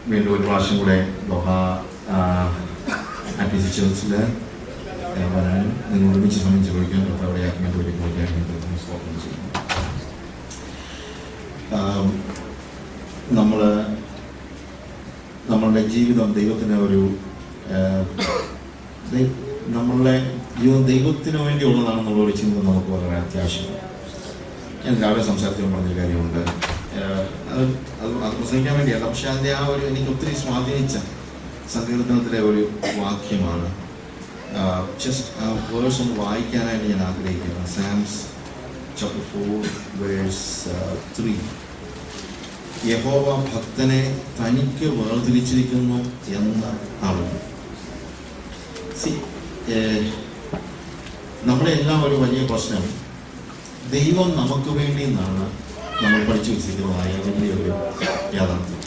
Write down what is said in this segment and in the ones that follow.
വീണ്ടും ഒരു പ്രാവശ്യം കൂടെ ദോഹ ആർട്ടിസി ചർച്ചിൽ വരാനും നിങ്ങൾ ഒരുമിച്ച് സമയം ചെലവഴിക്കാൻ കർത്താവിടെ ആത്മീയത വലിയ സ്വാഗതം ചെയ്യുന്നു. നമ്മളുടെ ജീവിതം ദൈവത്തിന് ഒരു നമ്മളുടെ ജീവിതം ദൈവത്തിന് വേണ്ടിയുള്ളതാണെന്നുള്ള ഒരു ചിന്ത നമുക്ക് വളരെ അത്യാവശ്യമാണ്. ഞാൻ രാവിലെ സംസാരത്തിൽ പറഞ്ഞൊരു കാര്യമുണ്ട്, അത് പ്രസംഗിക്കാൻ വേണ്ടിയല്ല, പക്ഷെ അതിൻ്റെ ആ ഒരു എനിക്ക് ഒത്തിരി സ്വാധീനിച്ച സങ്കീർത്തനത്തിലെ ഒരു വാക്യമാണ്. ജസ്റ്റ് ആ വേഴ്സ് ഒന്ന് വായിക്കാനായിട്ട് ഞാൻ ആഗ്രഹിക്കുന്നു. സാംസ് ചാപ്റ്റർ 4:3. യഹോവ ഭക്തനെ തനിക്ക് വേർതിരിച്ചിരിക്കുന്നു എന്ന് അറിഞ്ഞു. നമ്മുടെ എല്ലാം ഒരു വലിയ പ്രശ്നം, ദൈവം നമുക്ക് വേണ്ടി എന്നാണ് നമ്മൾ പഠിച്ചു വെച്ചിരിക്കുന്നതായ വലിയ ഒരു യാഥാർത്ഥ്യം.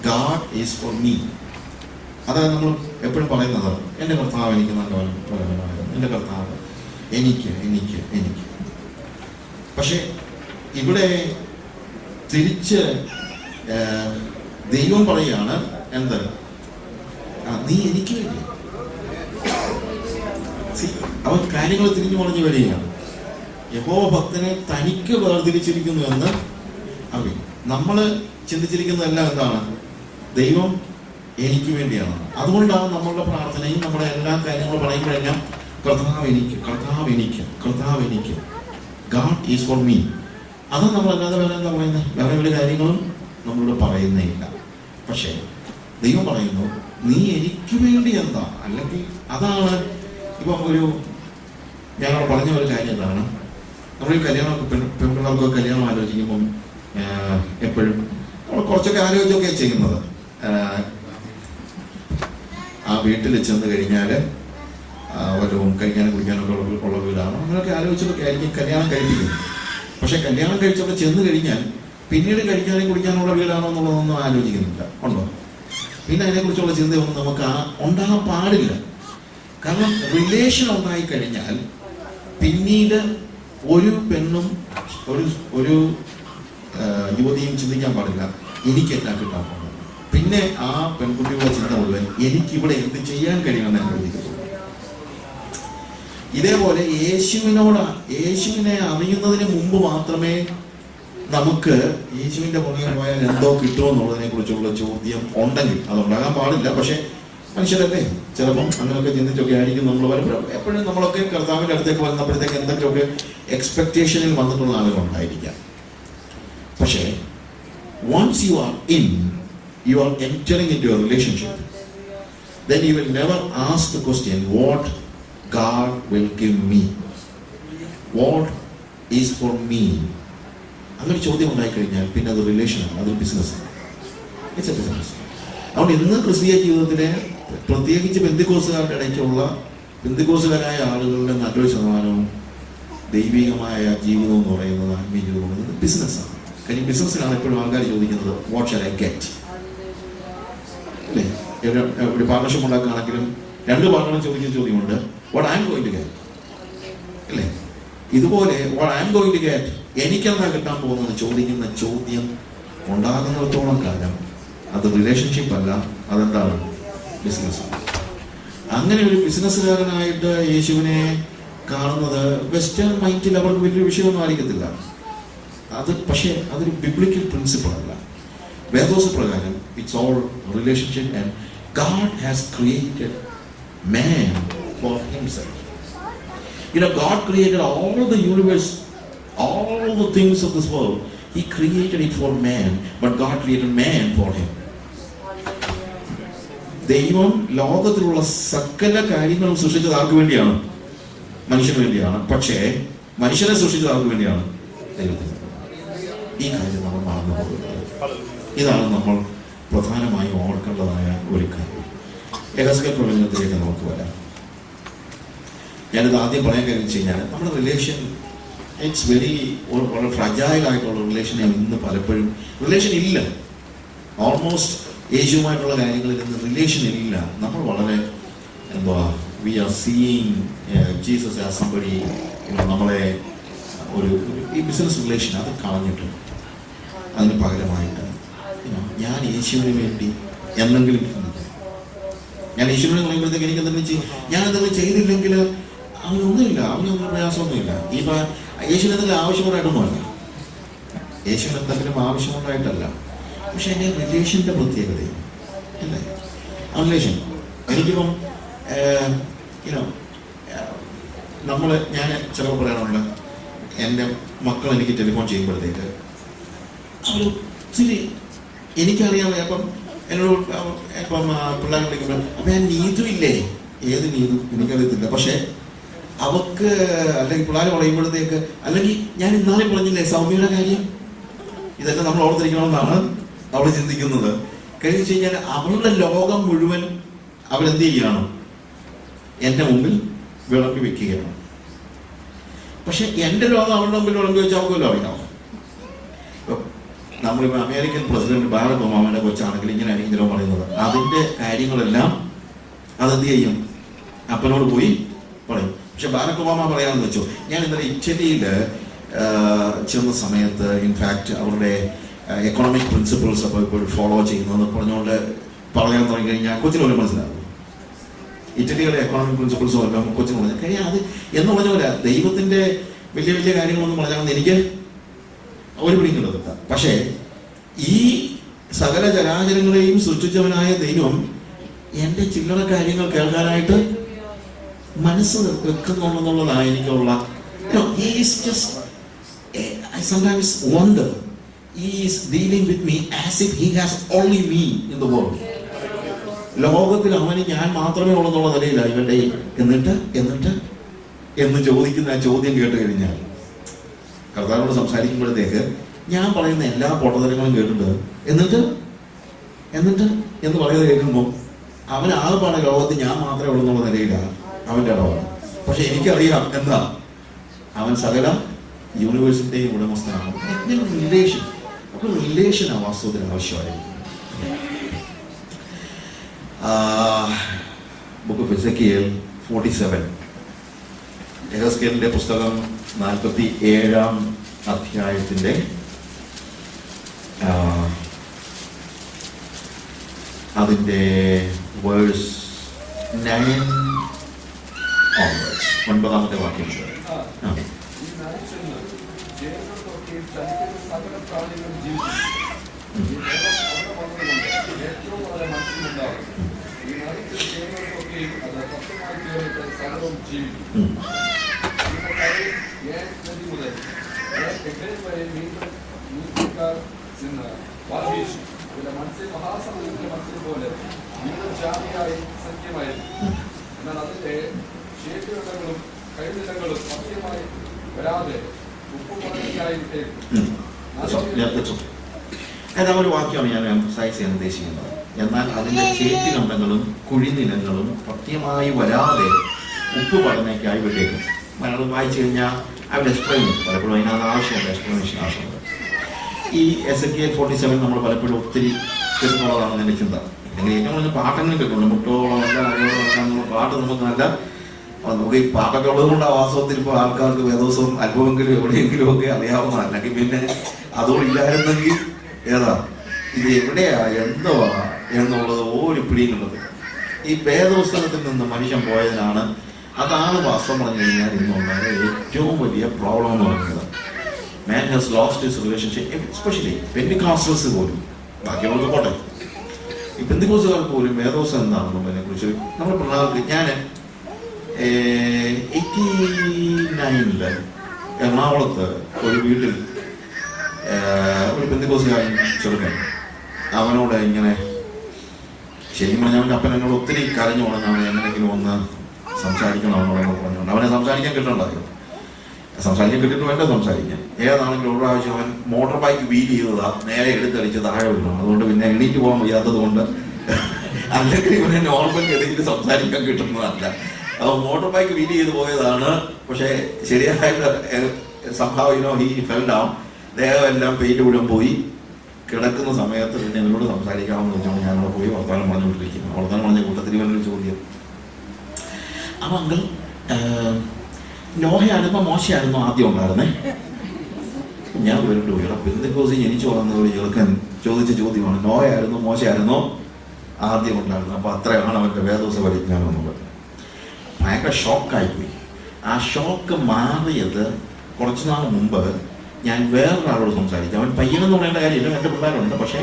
God is for me. അതായത് നമ്മൾ എപ്പോഴും പറയുന്നത്, എൻ്റെ കർത്താവ് എനിക്ക് നല്ലവനായിരുന്നു, എൻ്റെ കർത്താവ് എനിക്ക് എനിക്ക് എനിക്ക്. പക്ഷെ ഇവിടെ തിരിച്ച് ദൈവം പറയുകയാണ്, എന്ത്? നീ എനിക്ക് വേണ്ടി. അവൻ കാര്യങ്ങൾ തിരിഞ്ഞു പറഞ്ഞു വരികയാണ്. യഹോവ ഭക്തനെ തനിക്ക് വേർതിരിച്ചിരിക്കുന്നു എന്ന് അറിയും. നമ്മൾ ചിന്തിച്ചിരിക്കുന്നതെല്ലാം എന്താണ്? ദൈവം എനിക്ക് വേണ്ടിയാണ്. അതുകൊണ്ടാണ് നമ്മളുടെ പ്രാർത്ഥനയും നമ്മുടെ എല്ലാ കാര്യങ്ങളും പറയുമ്പോഴെല്ലാം കർത്താവ് എനിക്ക്, കർത്താവ് എനിക്ക്, കർത്താവ് എനിക്ക്. God is for me. അത് നമ്മളല്ലാതെ വേറെ എന്താ പറയുന്നത്? വേറെ ഒരു കാര്യങ്ങളും നമ്മളോട് പറയുന്നില്ല. പക്ഷേ ദൈവം പറയുന്നു, നീ എനിക്ക് വേണ്ടി എന്താ? അല്ലെങ്കിൽ അതാണ് ഇപ്പം ഞങ്ങൾ പറഞ്ഞ ഒരു കാര്യം എന്താണ്, നമ്മൾ കല്യാണം പെൺപിള്ളേർക്കൊക്കെ കല്യാണം ആലോചിക്കുമ്പം എപ്പോഴും നമ്മൾ കുറച്ചൊക്കെ ആലോചിച്ചൊക്കെ ചെയ്യുന്നത്. ആ വീട്ടിൽ ചെന്ന് കഴിഞ്ഞാൽ വല്ലതും കഴിക്കാനും കുടിക്കാനൊക്കെ ഉള്ള വീടാണോ, അങ്ങനെയൊക്കെ ആലോചിച്ചൊക്കെ ആയിരിക്കും കല്യാണം കഴിപ്പിക്കുന്നത്. പക്ഷെ കല്യാണം കഴിച്ചൊക്കെ ചെന്ന് കഴിഞ്ഞാൽ പിന്നീട് കഴിക്കാനും കുടിക്കാനുള്ള വീടാണോ എന്നുള്ളതൊന്നും ആലോചിക്കുന്നില്ല. ഉണ്ടോ? പിന്നെ അതിനെക്കുറിച്ചുള്ള ചിന്തയൊന്നും നമുക്ക് ഉണ്ടാകാൻ പാടില്ല. കാരണം റിലേഷൻ ഉണ്ടായി കഴിഞ്ഞാൽ പിന്നീട് ഒരു പെണ്ണും ഒരു യുവതിയും ചിന്തിക്കാൻ പാടില്ല എനിക്കെല്ലാം കിട്ടാൻ പോകുന്നത്. പിന്നെ ആ പെൺകുട്ടിയുടെ ചിന്ത മുഴുവൻ എനിക്കിവിടെ എന്ത് ചെയ്യാൻ കഴിയുമെന്ന് ആലോചിക്കുന്നു. ഇതേപോലെ യേശുവിനെ അറിയുന്നതിന് മുമ്പ് മാത്രമേ നമുക്ക് യേശുവിന്റെ പുറകെ പോയാൽ എന്തോ കിട്ടുമെന്നുള്ളതിനെ കുറിച്ചുള്ള ചോദ്യം ഉണ്ടെങ്കിൽ, അതുണ്ടാകാൻ പാടില്ല. പക്ഷെ മനുഷ്യരല്ലേ, ചിലപ്പം അങ്ങനെയൊക്കെ ചിന്തിച്ചൊക്കെ ആയിരിക്കും നമ്മൾ പലപ്പോഴും. എപ്പോഴും നമ്മളൊക്കെ കർത്താവിൻ്റെ അടുത്തേക്ക് വന്നപ്പോഴത്തേക്ക് എന്തൊക്കെയൊക്കെ എക്സ്പെക്ടേഷനിൽ വന്നിട്ടുള്ള ആളുകളുണ്ടായിരിക്കാം. പക്ഷേ once you are in, you are entering into a relationship, then you will never ask the question, what God will give me, what is for me. അങ്ങനെ ചോദ്യം ഉണ്ടായിക്കഴിഞ്ഞാൽ പിന്നെ അത് റിലേഷനാണ്, അതൊരു ബിസിനസ്സാണ്. It's A business. അതുകൊണ്ട് ഇന്ന് ക്രിസ്തീയ ജീവിതത്തിലെ പ്രത്യേകിച്ച് പെന്തിക്കോസുകാരുടെ ഇടയ്ക്കുള്ള പെന്തിക്കോസുകാരായ ആളുകളുടെ നല്ലൊരു ശതമാനവും ദൈവികമായ ജീവിതം എന്ന് പറയുന്നത്, ആത്മീയ ജീവിതം എന്ന് പറയുന്നത് ബിസിനസ്സാണ്. കാര്യം ബിസിനസ്സിലാണ് എപ്പോഴും ആൾക്കാർ ചോദിക്കുന്നത്, വാട്ട് ഷാൽ ഐ ഗെറ്റ്. അല്ലേ? ഒരു പാർട്ണർഷിപ്പ് ഉണ്ടാക്കുകയാണെങ്കിലും രണ്ട് പാർട്ണറും ചോദിക്കുന്ന ചോദ്യമുണ്ട്, what I'm going to get. അല്ലേ? ഇതുപോലെ what I'm going to get, എനിക്കെന്താ കിട്ടാൻ പോകുന്നത് ചോദിക്കുന്ന ചോദ്യം ഉണ്ടാകുന്നിടത്തോളം കാലം അത് റിലേഷൻഷിപ്പ് അല്ല, അതെന്താണ്? ബിസിനസ്സാണ്. അങ്ങനെ ഒരു ബിസിനസ്സുകാരനായിട്ട് യേശുവിനെ കാണുന്നത് വെസ്റ്റേൺ മൈൻഡിൽ അവർക്ക് വലിയൊരു വിഷയമൊന്നും ആയിരിക്കത്തില്ല. പക്ഷേ അതൊരു ബിബ്ലിക്കൽ പ്രിൻസിപ്പിൾ അല്ല. വേദോസ പ്രകാരം it's all relationship. And God has created man for himself. God created all the universe, all the things of this world. He created it for man, but God created man for him. ദൈവം ലോകത്തിലുള്ള സകല കാര്യങ്ങളും സൃഷ്ടിച്ചത് ആർക്ക് വേണ്ടിയാണ്? മനുഷ്യന് വേണ്ടിയാണ്. പക്ഷേ മനുഷ്യനെ സൃഷ്ടിച്ചത് ആർക്ക് വേണ്ടിയാണ്? ദൈവത്തിന്. ഈ കാര്യം നമ്മൾ മറന്നു പോകുന്നത്. ഇതാണ് നമ്മൾ പ്രധാനമായും ഓർക്കേണ്ടതായ ഒരു കാര്യം. യഹസ്കേൽ പ്രവചനത്തിലേക്ക് നമുക്ക് വരാം. ഞാനിത് ആദ്യം പറയാൻ കാര്യം വെച്ച് കഴിഞ്ഞാൽ, നമ്മുടെ റിലേഷൻ ഇറ്റ്സ് വളരെ ഫ്രജൈൽ ആയിട്ടുള്ള റിലേഷനെ ഇന്ന് പലപ്പോഴും റിലേഷൻ ഇല്ല. ഓൾമോസ്റ്റ് യേശുവുമായിട്ടുള്ള കാര്യങ്ങളിൽ നിന്ന് റിലേഷൻ ഇല്ല. നമ്മൾ വളരെ we are seeing Jesus as somebody, നമ്മളെ ഒരു ഈ ബിസിനസ് റിലേഷൻ അത് കളഞ്ഞിട്ട് അതിന് പകരമായിട്ട് ഞാൻ യേശുവിന് വേണ്ടി എന്നെങ്കിലും ഞാൻ ഈശ്വരനെ പറയുമ്പോഴത്തേക്ക് എനിക്ക് എന്തെങ്കിലും ഞാൻ എന്തെങ്കിലും ചെയ്തില്ലെങ്കിൽ അവനൊന്നുമില്ല, അവനൊന്നും പ്രയാസമൊന്നുമില്ല. ഇപ്പൊ യേശുവിന് എന്തെങ്കിലും ആവശ്യമുണ്ടായിട്ടൊന്നുമല്ല, യേശുവിന് എന്തെങ്കിലും ആവശ്യമുണ്ടായിട്ടല്ല, പക്ഷെ എൻ്റെ റിലേഷൻ്റെ പ്രത്യേകതയും അല്ലേ ആ റിലേഷൻ. എനിക്കിപ്പം ഞാൻ ചിലപ്പോൾ പറയാറുണ്ട്, എൻ്റെ മക്കൾ എനിക്ക് ടെലിഫോൺ ചെയ്യുമ്പോഴത്തേക്ക് അവരൊത്തിരി എനിക്കറിയാം. അപ്പം എന്നോട് ഇപ്പം പിള്ളേർ വിളിക്കുമ്പോൾ അപ്പം ഞാൻ നീതു ഇല്ലേ, ഏത് നീതു എനിക്കറിയത്തില്ല, പക്ഷെ അവക്ക് അല്ലെങ്കിൽ പിള്ളേർ പറയുമ്പോഴത്തേക്ക്, അല്ലെങ്കിൽ ഞാൻ ഇന്നാളെ പറഞ്ഞില്ലേ സൗമ്യയുടെ കാര്യം, ഇതെല്ലാം നമ്മൾ ഓർത്തിരിക്കണമെന്നാണ് അവൾ ചിന്തിക്കുന്നത്. കഴിഞ്ഞു വെച്ച് കഴിഞ്ഞാൽ അവളുടെ ലോകം മുഴുവൻ അവരെന്ത് ചെയ്യുകയാണ്, എൻ്റെ മുമ്പിൽ വിളമ്പി വെക്കുകയാണ്. പക്ഷെ എൻ്റെ ലോകം അവളുടെ മുമ്പിൽ വിളമ്പി വെച്ചാൽ അവൾക്കല്ലോ അറിയാമോ. ഇപ്പം നമ്മളിപ്പോൾ അമേരിക്കൻ പ്രസിഡന്റ് ബാരക് ഒബാമയുടെ കൊച്ചാണെങ്കിൽ ഇങ്ങനെയാണെങ്കിൽ ചിലവ് പറയുന്നത്, അതിൻ്റെ കാര്യങ്ങളെല്ലാം അതെന്ത് ചെയ്യും, അപ്പനോട് പോയി പറയും. പക്ഷെ ബാരക് ഒബാമ പറയാമെന്ന് വെച്ചു, ഞാൻ ഇന്നലെ ഇറ്റലിയിൽ ചെന്ന സമയത്ത് ഇൻഫാക്ട് അവരുടെ എക്കണോമിക് പ്രിൻസിപ്പിൾസ് അപ്പോൾ ഇപ്പോൾ ഫോളോ ചെയ്യുന്നതെന്ന് പറഞ്ഞുകൊണ്ട് പറയാൻ തുടങ്ങി കഴിഞ്ഞാൽ കൊച്ചിന് പോലും മനസ്സിലാകും. ഇറ്റലിയുടെ എക്കണോമിക് പ്രിൻസിപ്പിൾസും എല്ലാം കൊച്ചിന് പറഞ്ഞാൽ കഴിയാം. അത് എന്ന് പറഞ്ഞ പോലെ ദൈവത്തിൻ്റെ വലിയ വലിയ കാര്യങ്ങളൊന്നും പറഞ്ഞാൽ എനിക്ക് ഒരു പിടിക്കുന്നില്ല. പക്ഷേ ഈ സകല ചരാചരങ്ങളെയും സൃഷ്ടിച്ചവനായ ദൈവം എൻ്റെ ചില്ലറ കാര്യങ്ങൾ കേൾക്കാനായിട്ട് മനസ്സ് വെക്കുന്നുള്ളതാണ് എനിക്കുള്ള. He is just, I sometimes wonder, he is dealing with me as if he has only me in the world. ലോകത്തിൽ അവന് ഞാൻ മാത്രമേ ഉള്ളെന്നുള്ള നിലയില്ല ഇവൻ്റെ എന്നിട്ട് എന്ന് ചോദിക്കുന്ന ആ ചോദ്യം കേട്ട് കഴിഞ്ഞാൽ കർത്താവിനോട് സംസാരിക്കുമ്പോഴത്തേക്ക് ഞാൻ പറയുന്ന എല്ലാ പൊട്ടത്തരങ്ങളും കേട്ടിട്ട് എന്നിട്ട് എന്ന് പറയുന്നത് കേൾക്കുമ്പോൾ അവൻ ആകെപ്പാടെ ലോകത്തിൽ ഞാൻ മാത്രമേ ഉള്ളെന്നുള്ള നിലയിലാണ് അവൻ്റെ ഇടപാട്. പക്ഷെ എനിക്കറിയാം എന്താ, അവൻ സകല യൂണിവേഴ്സിറ്റിയും ഉടമസ്ഥനാണ്. റിലേഷൻ ആ വാസ്തവത്തിന് ആവശ്യമായിരിക്കും. ബുക്ക് ഓഫ് എസെക്കിയേൽ 47, എഹെസ്കേലിന്റെ പുസ്തകം 47-ാം അധ്യായത്തിന്റെ അതിന്റെ വേഴ്സ് 9 onwards, 9-ാമത്തെ വാക്യം. ഒരു വാക്യമാണ് ഞാൻ എംഫസൈസ് ചെയ്യാൻ ഉദ്ദേശിക്കുന്നത്. എന്നാൽ അതിൻ്റെ ചേറ്റുകണ്ടങ്ങളും കുഴിനിലങ്ങളും പത്യമായി വരാതെ ഉപ്പ് പഠനയ്ക്കായി വിട്ടേക്കും. മലയാളം വായിച്ചു കഴിഞ്ഞാൽ അവിടെ എക്സ്പ്ലെയിൻ ചെയ്യും. പലപ്പോഴും അതിനകത്ത് ആവശ്യമുണ്ട്, എക്സ്പ്ലനേഷൻ ആവശ്യമുണ്ട്. ഈ എസെക്കിയേൽ 47 നമ്മൾ പലപ്പോഴും ഒത്തിരി കേൾക്കുന്നുള്ളതാണ് എൻ്റെ ചിന്ത. അല്ലെങ്കിൽ ഏറ്റവും കൂടുതൽ പാട്ടങ്ങൾ കേൾക്കുന്നുണ്ട്. മുട്ടോളം നല്ല അറിവുള്ള പാട്ട് നമുക്ക് നല്ല, നമുക്ക് ഈ പാട്ടൊക്കെ ഉള്ളത് കൊണ്ട് ആ വാസ്തവത്തിൽ ഇപ്പോൾ ആൾക്കാർക്ക് വേദോസവും അല്പമെങ്കിലും എവിടെയെങ്കിലും ഒക്കെ അറിയാവുന്നതാണ്. അല്ലെങ്കിൽ പിന്നെ അതോടില്ലായിരുന്നെങ്കിൽ ഏതാ ഇത് എവിടെയാ എന്തുവാ എന്നുള്ളത് ഒരു പിടിയുള്ളത്. ഈ വേദപുസ്തകത്തിൽ നിന്ന് മനുഷ്യൻ പോയതിനാണ്, അതാണ് വാസ്തവം പറഞ്ഞു കഴിഞ്ഞാൽ ഇന്നുണ്ടായ ഏറ്റവും വലിയ പ്രോബ്ലം എന്ന് പറയുന്നത്. Man has lost his relationship, especially Pentecostals പോലും. ബാക്കിയുള്ളവർക്ക് പോട്ടെ, ഈ പെന്തിക്കോസ്റ്റുകാർക്ക് പോലും വേദോസം എന്താണെന്നുള്ളതിനെ കുറിച്ച് നമ്മുടെ പിള്ളേർക്ക്, ഞാൻ 89 എറണാകുളത്ത് ഒരു വീട്ടിൽ ഒരു പെന്തിക്കോസ്റ്റുകാരൻ ചെറുക്കൻ, അവനോട് ഇങ്ങനെ ശരിക്കും പറഞ്ഞാൽ അവൻ്റെ അപ്പൻ എന്നോട് ഒത്തിരി കരഞ്ഞു പറഞ്ഞാൽ എങ്ങനെയെങ്കിലും ഒന്ന് സംസാരിക്കണം അവനോടൊക്കെ പറഞ്ഞുകൊണ്ട്. അവനെ സംസാരിക്കാൻ കിട്ടണ്ടായിരുന്നു, സംസാരിക്കാൻ കിട്ടിയിട്ട് വേണ്ട സംസാരിക്കാൻ. ഏതാണെങ്കിലും ഒരു പ്രാവശ്യം അവൻ മോട്ടോർ ബൈക്ക് വീൽ ചെയ്തതാ, നേരെ എടുത്തടിച്ച് താഴെ വിടണം. അതുകൊണ്ട് പിന്നെ എണീറ്റ് പോകാൻ വയ്യാത്തത് കൊണ്ട്, അല്ലെങ്കിൽ ഇവനെ നോർമൽ ഏതെങ്കിലും സംസാരിക്കാൻ കിട്ടുന്നതല്ല. അപ്പോൾ മോട്ടോർ ബൈക്ക് വീൽ ചെയ്ത് പോയതാണ്. പക്ഷേ ശരിയായിട്ട് സംഭവം ഹി ഫെൽ ഡൗൺ, ദേഹം എല്ലാം പെയിന്റ് മുഴുവൻ പോയി. കിടക്കുന്ന സമയത്ത് പിന്നെ എന്നോട് സംസാരിക്കാമെന്ന് വെച്ചോണ്ട് ഞാനവിടെ പോയി വർത്തമാനം പറഞ്ഞുകൊണ്ടിരിക്കുന്നു. വർത്തമാനം പറഞ്ഞ കൂട്ടത്തിൽ ഇവനൊരു ചോദ്യം, അപ്പം അങ്കിൾ നോഹയായിരുന്നോ മോശയായിരുന്നോ ആദ്യം ഉണ്ടായിരുന്നേ? ഞാൻ വരണ്ടു ഇവിടെ പെന്തിക്കോസിൽ ജനിച്ചു വളർന്ന ഒരു ചെറുക്കൻ ചോദിച്ച ചോദ്യമാണ്, നോഹയായിരുന്നോ മോശയായിരുന്നോ ആദ്യം ഉണ്ടായിരുന്നത്. അപ്പോൾ അത്രയാണ് അവൻ്റെ വേദോസ പരിജ്ഞാനം എന്നുള്ളത്. ഭയങ്കര ഷോക്കായിപ്പോയി. ആ ഷോക്ക് മാറിയത് കുറച്ച് നാൾ മുമ്പ് ഞാൻ വേറൊരാളോട് സംസാരിച്ചു. അവൻ പയ്യനെന്ന് പറയേണ്ട കാര്യമില്ല, എൻ്റെ പിള്ളേരുണ്ട്, പക്ഷേ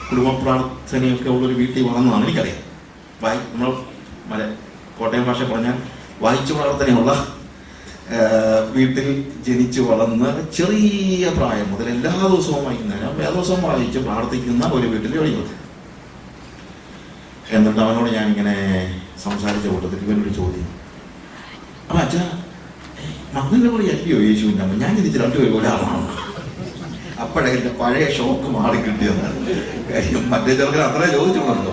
കുടുംബ പ്രാർത്ഥനയൊക്കെ ഉള്ളൊരു വീട്ടിൽ വളർന്നതാണ് എനിക്കറിയാം. നമ്മൾ കോട്ടയം ഭാഷ പറഞ്ഞാൽ വായിച്ചു പ്രാർത്ഥനയുള്ള വീട്ടിൽ ജനിച്ചു വളർന്ന് ചെറിയ പ്രായം മുതൽ എല്ലാ ദിവസവും വൈകുന്നേരം വേദോസം വായിച്ച് പ്രാർത്ഥിക്കുന്ന ഒരു വീട്ടിൽ ഒഴിവ്. എന്നിട്ട് അവനോട് ഞാനിങ്ങനെ സംസാരിച്ച കൂട്ടത്തിൽ ഇവനൊരു ചോദ്യം, അപ്പം അച്ഛാ മകൻ്റെ കൂടെ അല്ലയോ യേശുവിൻ്റെ അമ്മ? ഞാൻ ചിന്തിച്ച് രണ്ടുപേരും ഒരാളാണ്. അപ്പോഴേ എൻ്റെ പഴയ ഷോക്ക് മാറി കിട്ടിയതാണ്. കാര്യം മറ്റേ ചെറുക്കൻ അത്രേ ചോദിച്ചുള്ളൂ.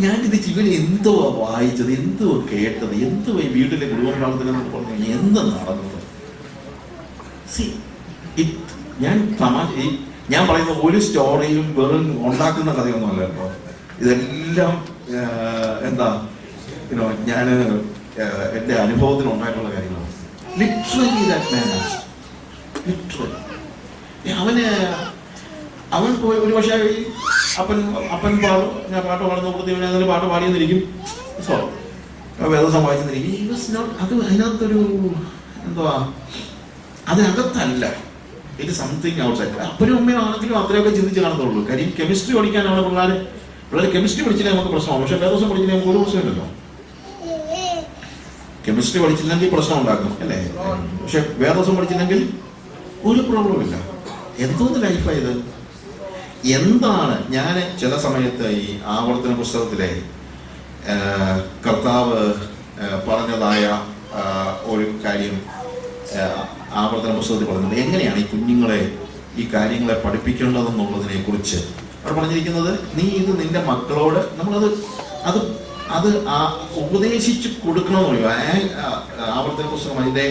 ഞാൻ ചിന്തിച്ച് ഇവൻ എന്തോ വായിച്ചത്, എന്തോ കേട്ടത്, എന്തോ ഈ വീട്ടിലെ കുടുംബ പ്രാർത്ഥന എന്നൊക്കെ പറഞ്ഞു എന്ത് നടന്നത്. ഞാൻ പറയുന്ന ഒരു സ്റ്റോറിയും വെറും ഉണ്ടാക്കുന്ന കഥയൊന്നും അല്ല കേട്ടോ. ഇതെല്ലാം എന്താ ഞാൻ എൻ്റെ അനുഭവത്തിൽ ഉണ്ടായിട്ടുള്ള കാര്യങ്ങളാണ്. Literally that man as literally അവൻ പോയി ഒരു പക്ഷേ അപ്പൻ ഞാൻ പാട്ട് പാടുന്ന കൂട്ടത്തിൽ ഏതെങ്കിലും പാട്ട് പാടിയെന്നിരിക്കും, സോ വേദോസം വായിച്ചെന്നിരിക്കും. അത് അതിനകത്തൊരു എന്തുവാ, അതിനകത്തല്ല, ഇറ്റ് സംതിങ് ഔട്ട്സൈഡ്. അപ്പനും അമ്മയും ആണെങ്കിലും അത്രയൊക്കെ ചിന്തിച്ച് കാണത്തുള്ളൂ. കാര്യം കെമിസ്ട്രി പഠിക്കാനാണ് പിള്ളേർ കെമിസ്ട്രി പഠിച്ചില്ലെങ്കിൽ നമുക്ക് പ്രശ്നമാണ്, പക്ഷെ വേദോസം പഠിച്ചില്ലെങ്കിൽ നമുക്ക് ഒരു പ്രശ്നമില്ലല്ലോ. കെമിസ്ട്രി പഠിച്ചില്ലെങ്കിൽ പ്രശ്നം ഉണ്ടാക്കും അല്ലേ, പക്ഷെ വേദോസം പഠിച്ചില്ലെങ്കിൽ ഒരു പ്രോബ്ലം ഇല്ല. എന്തോന്ന് ലൈഫായത്. എന്താണ് ഞാൻ ചില സമയത്ത് ഈ ആവർത്തന പുസ്തകത്തിലെ കർത്താവ് പറഞ്ഞതായ ഒരു കാര്യം ആവർത്തന പുസ്തകത്തിൽ പറയുന്നത്, എങ്ങനെയാണ് ഈ കുഞ്ഞുങ്ങളെ ഈ കാര്യങ്ങളെ പഠിപ്പിക്കേണ്ടതെന്നുള്ളതിനെ കുറിച്ച് അവിടെ പറഞ്ഞിരിക്കുന്നത്. നീ ഇത് നിന്റെ മക്കളോട് നമ്മളത് അത് അത് ഉപദേശിച്ച് കൊടുക്കണമെന്ന് പറയും. ആവർത്തന പുസ്തകം അതിൻ്റെ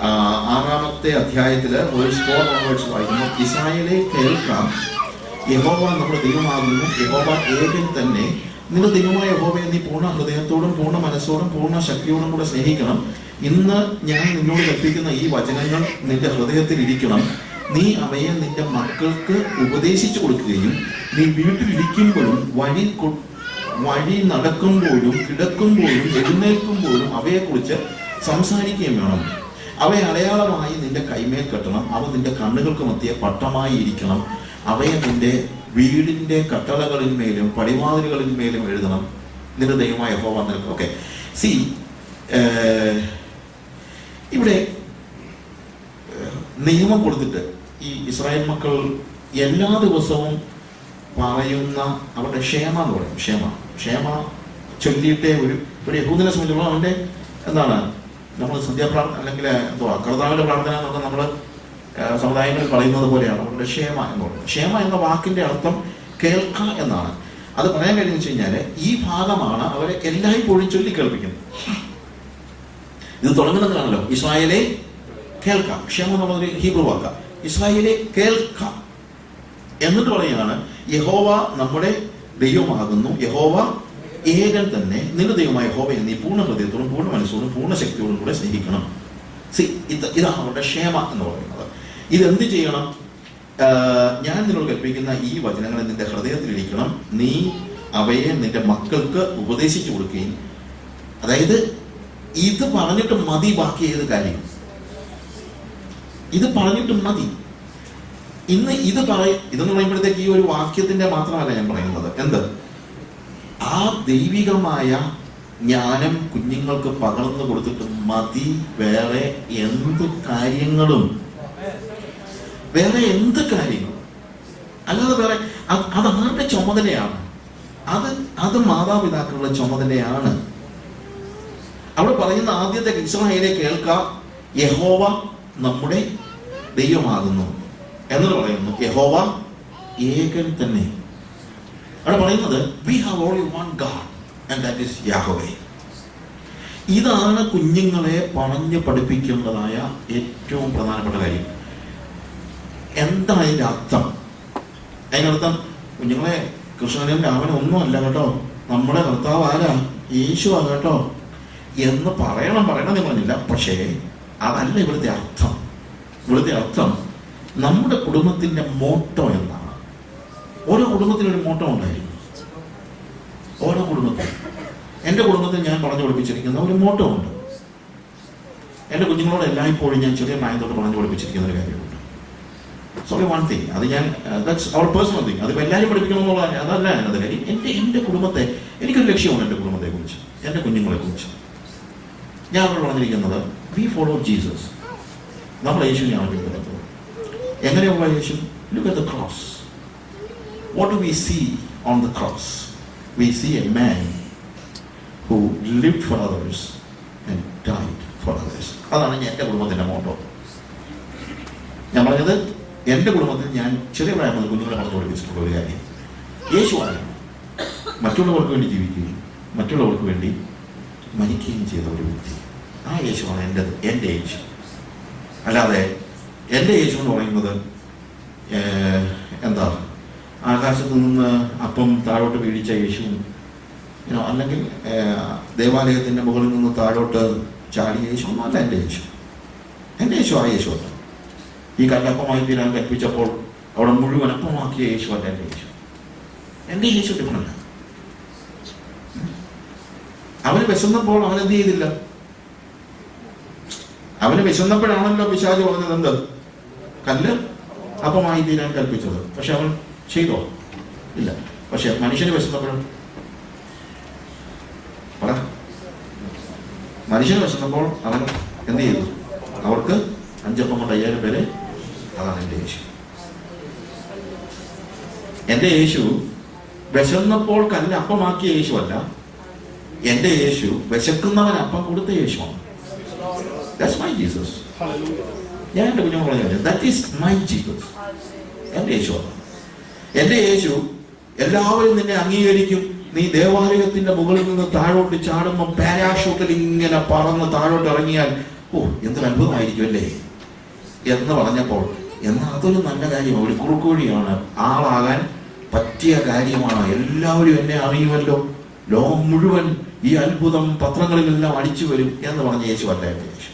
6-ാമത്തെ അധ്യായത്തിൽ വേഴ്സ് 4 വായിക്കുന്നു. ഇസ്രായേലെ കേൾക്കാം, യഹോവ നമ്മുടെ ദൈവമാകുന്നു, യഹോവ ഏകൻ തന്നെ. നിന്റെ ദൈവമായ യഹോവയെ നീ പൂർണ്ണ ഹൃദയത്തോടും പൂർണ്ണ മനസ്സോടും പൂർണ്ണ ശക്തിയോടും കൂടെ സ്നേഹിക്കണം. ഇന്ന് ഞാൻ നിന്നോട് കൽപ്പിക്കുന്ന ഈ വചനങ്ങൾ നിന്റെ ഹൃദയത്തിൽ ഇരിക്കണം. നീ അവയെ നിന്റെ മക്കൾക്ക് ഉപദേശിച്ചു കൊടുക്കുകയും നീ വീട്ടിലിരിക്കുമ്പോഴും വഴി നടക്കുമ്പോഴും കിടക്കുമ്പോഴും എഴുന്നേൽക്കുമ്പോഴും അവയെക്കുറിച്ച് സംസാരിക്കുകയും വേണം. അവയെ അടയാളമായി നിന്റെ കൈമേൽ കെട്ടണം. അവ നിന്റെ കണ്ണുകൾക്ക് മധ്യേ പട്ടമായി ഇരിക്കണം. അവയെ നിന്റെ വീടിന്റെ കട്ടളകളിന്മേലും പടിവാതിലുകളിന്മേലും എഴുതണം. നിന്റെ ദൈവമായ യഹോവ നിനക്ക്. ഓക്കെ, സി ഇവിടെ നിയമം കൊടുത്തിട്ട് ഈ ഇസ്രായേൽ മക്കൾ എല്ലാ ദിവസവും പറയുന്ന അവരുടെ ക്ഷേമ എന്ന് പറയും. ക്ഷേമ ചൊല്ലിയിട്ടേ ഒരു യഹൂദനെ സംബന്ധിച്ചുള്ള അവൻ്റെ എന്താണ്, നമ്മൾ സന്ധ്യാപ്രാർത്ഥന അല്ലെങ്കിൽ എന്തുവാ കർത്താവിൻ്റെ പ്രാർത്ഥന എന്നൊക്കെ നമ്മൾ സമുദായങ്ങളിൽ പറയുന്നത് പോലെയാണ് അവരുടെ ക്ഷേമ എന്ന് പറയുന്നത്. ക്ഷേമ എന്ന വാക്കിന്റെ അർത്ഥം കേൾക്കുക എന്നാണ്. അത് പറയാൻ കഴിയുന്ന വെച്ച് കഴിഞ്ഞാൽ ഈ ഭാഗമാണ് അവരെ എല്ലായ്പ്പോഴും ചൊല്ലിക്കേൾപ്പിക്കുന്നത്. ഇത് തുടങ്ങുന്നതാണല്ലോ, ഇസ്രായേലെ കേൾക്കാം. ക്ഷേമ എന്നുള്ളതൊരു ഹീബ്രു വാക്ക. ഇസ്രായേലെ കേൾക്കാം എന്നിട്ട് പറയുകയാണ്, യഹോവ നമ്മുടെ ദൈവമാകുന്നു, യഹോവ ഏകൻ തന്നെ. നിന്റെ ദൈവമായ യഹോവയെ നീ പൂർണ്ണ ഹൃദയത്തോടും പൂർണ്ണ മനസ്സോടും പൂർണ്ണ ശക്തിയോടും കൂടെ സ്നേഹിക്കണം. ഇതാണ് അവരുടെ ക്ഷേമ എന്ന് പറയുന്നത്. ഇതെന്ത് ചെയ്യണം? ഞാൻ നിന്നോട് കൽപ്പിക്കുന്ന ഈ വചനങ്ങൾ നിന്റെ ഹൃദയത്തിലിരിക്കണം. നീ അവയെ നിന്റെ മക്കൾക്ക് ഉപദേശിച്ചു കൊടുക്കുകയും, അതായത് ഇത് പറഞ്ഞിട്ട് മതി ബാക്കി ഏത് കാര്യം, ഇത് പറഞ്ഞിട്ട് മതി. ഇന്ന് ഇതെന്ന് പറയുമ്പോഴത്തേക്ക് ഈ ഒരു വാക്യത്തിന്റെ മാത്രമല്ല ഞാൻ പറയുന്നത്. എന്ത് ആ ദൈവികമായ ജ്ഞാനം കുഞ്ഞുങ്ങൾക്ക് പകർന്നു കൊടുത്തിട്ട് മതി വേറെ എന്ത് കാര്യങ്ങളും, അല്ലാതെ വേറെ അത് ആരുടെ ചുമതലയാണ്? അത് മാതാപിതാക്കളുടെ ചുമതലയാണ്. അവിടെ പറയുന്ന ആദ്യത്തെ ഇസ്രായേലെ കേൾക്കാം, യഹോവ നമ്മുടെ ദൈവമാകുന്നു എന്ന് പറയുന്നു. യഹോവ ഏകൻ തന്നെ. അവിടെ പറയുന്നത് we have only one God and that is Yahweh. ഇതാണ് കുഞ്ഞുങ്ങളെ പറഞ്ഞു പഠിപ്പിക്കേണ്ടതായ ഏറ്റവും പ്രധാനപ്പെട്ട കാര്യം. എന്താ അതിൻ്റെ അർത്ഥം? അതിനർത്ഥം കുഞ്ഞുങ്ങളെ കൃഷ്ണനും രാമനും ഒന്നും അല്ല കേട്ടോ, നമ്മുടെ കർത്താവ് ആരാ? യേശുവാ കേട്ടോ എന്ന് പറയണം എന്ന് പറഞ്ഞില്ല. പക്ഷേ അതല്ല ഇവിടുത്തെ അർത്ഥം. ഇവിടുത്തെ അർത്ഥം നമ്മുടെ കുടുംബത്തിന്റെ മോട്ടോ എന്താണ്? ഓരോ കുടുംബത്തിനൊരു മോട്ടോ ഉണ്ടായിരിക്കും. ഓരോ കുടുംബത്തിൽ, എൻ്റെ കുടുംബത്തിൽ ഞാൻ പറഞ്ഞു പഠിപ്പിച്ചിരിക്കുന്ന ഒരു മോട്ടോ ഉണ്ട്. എൻ്റെ കുഞ്ഞുങ്ങളോട് എല്ലായ്പ്പോഴും ഞാൻ ചെറിയ പ്രായം തൊട്ട് പറഞ്ഞു പഠിപ്പിച്ചിരിക്കുന്ന ഒരു കാര്യമുണ്ട്. സോറി വൺ തിങ്, അത് ഞാൻ ദാറ്റ്സ് അവർ പേഴ്സണൽ തിങ്. അതിപ്പോൾ എല്ലാവരും പഠിപ്പിക്കണമെന്നുള്ള അതല്ല അതിനകത്ത് കാര്യം. എൻ്റെ കുടുംബത്തെ, എനിക്കൊരു ലക്ഷ്യമുണ്ട് എൻ്റെ കുടുംബത്തെ കുറിച്ച്, എൻ്റെ കുഞ്ഞുങ്ങളെ കുറിച്ച്. ഞാൻ അവിടെ പറഞ്ഞിരിക്കുന്നത് വി ഫോളോ ജീസസ്. നമ്മൾ യേശുവിനെയാണ് പിന്തുടരുന്നത്. എങ്ങനെയുള്ള Yeshu? Look at the cross. What do we see on the cross? We see a man who lived for others and died for others. അതാണ് എൻ്റെ കുടുംബത്തിൻ്റെ മോട്ടോ. ഞാൻ പറഞ്ഞത് എൻ്റെ കുടുംബത്തിൽ ഞാൻ ചെറിയ പ്രായം മുതൽ കുഞ്ഞുങ്ങളെ പറഞ്ഞു പഠിപ്പിച്ചിട്ടുള്ള ഒരു കാര്യം, യേശുവാണ് മറ്റുള്ളവർക്ക് വേണ്ടി ജീവിക്കുകയും മറ്റുള്ളവർക്ക് വേണ്ടി മരിക്കുകയും ചെയ്ത ഒരു വ്യക്തി. ആ യേശുവാണ് എൻ്റെ യേശു. അല്ലാതെ എൻ്റെ യേശു എന്ന് പറയുന്നത് എന്താ, ആകാശത്ത് നിന്ന് അപ്പം താഴോട്ട് വീഴിച്ച യേശുവും, അല്ലെങ്കിൽ ദേവാലയത്തിൻ്റെ മുകളിൽ നിന്ന് താഴോട്ട് ചാടിയ യേശു ഒന്നും അല്ല എൻ്റെ യേശു. എൻ്റെ യേശു ആ യേശു അല്ല. ഈ കല്ലപ്പമായി തീരാൻ കൽപ്പിച്ചപ്പോൾ അവിടെ മുഴുവൻ അപ്പമാക്കിയ യേശു അല്ല എൻ്റെ യേശു. എൻ്റെ യേശു ഡിഫറൻറ്റ്. അവന് വിശന്നപ്പോൾ അവൻ എന്ത് ചെയ്തില്ല? അവന് വിശന്നപ്പോഴാണല്ലോ പിശാച് പറഞ്ഞത് എന്ത്? കല്ല് അപ്പമായി തീരാൻ കൽപ്പിച്ചത്. പക്ഷെ അവൻ ചെയ്തോ? ഇല്ല. പക്ഷെ മനുഷ്യന് വിശന്നപ്പോഴും മനുഷ്യന് വിശന്നപ്പോൾ അവൻ എന്ത് ചെയ്തു? അവർക്ക് 5 അപ്പം കൊണ്ട് 5000 പേരെ. അതാണ് എൻ്റെ യേശു. എൻ്റെ യേശു വിശന്നപ്പോൾ കല്ല് അപ്പമാക്കിയ യേശു അല്ല. എൻ്റെ യേശു വിശക്കുന്നവൻ അപ്പം കൊടുത്ത യേശുവാണ്. That's my Jesus. ഞാൻ എൻ്റെ കുഞ്ഞുങ്ങൾ പറഞ്ഞു, that is my Jesus. എൻ്റെ യേശുവാണ്. എൻ്റെ യേശു എല്ലാവരും നിന്നെ അംഗീകരിക്കും. നീ ദേവാലയത്തിന്റെ മുകളിൽ നിന്ന് താഴോട്ട് ചാടുമ്പോൾ പാരാഷൂട്ടിൽ ഇങ്ങനെ പറന്ന് താഴോട്ട് ഇറങ്ങിയാൽ എന്തൊരു അത്ഭുതമായിരിക്കും അല്ലേ എന്ന് പറഞ്ഞപ്പോൾ, എന്നാൽ അതൊരു നല്ല കാര്യമാണ്, ഒരു കുറുക്കുവഴിയാണ്, ആളാകാൻ പറ്റിയ കാര്യമാണ്. എല്ലാവരും എന്നെ അറിയുമല്ലോ, ലോകം മുഴുവൻ ഈ അത്ഭുതം പത്രങ്ങളിലെല്ലാം അടിച്ചു വരും എന്ന് പറഞ്ഞ യേശു അല്ല എൻ്റെ Yeshu.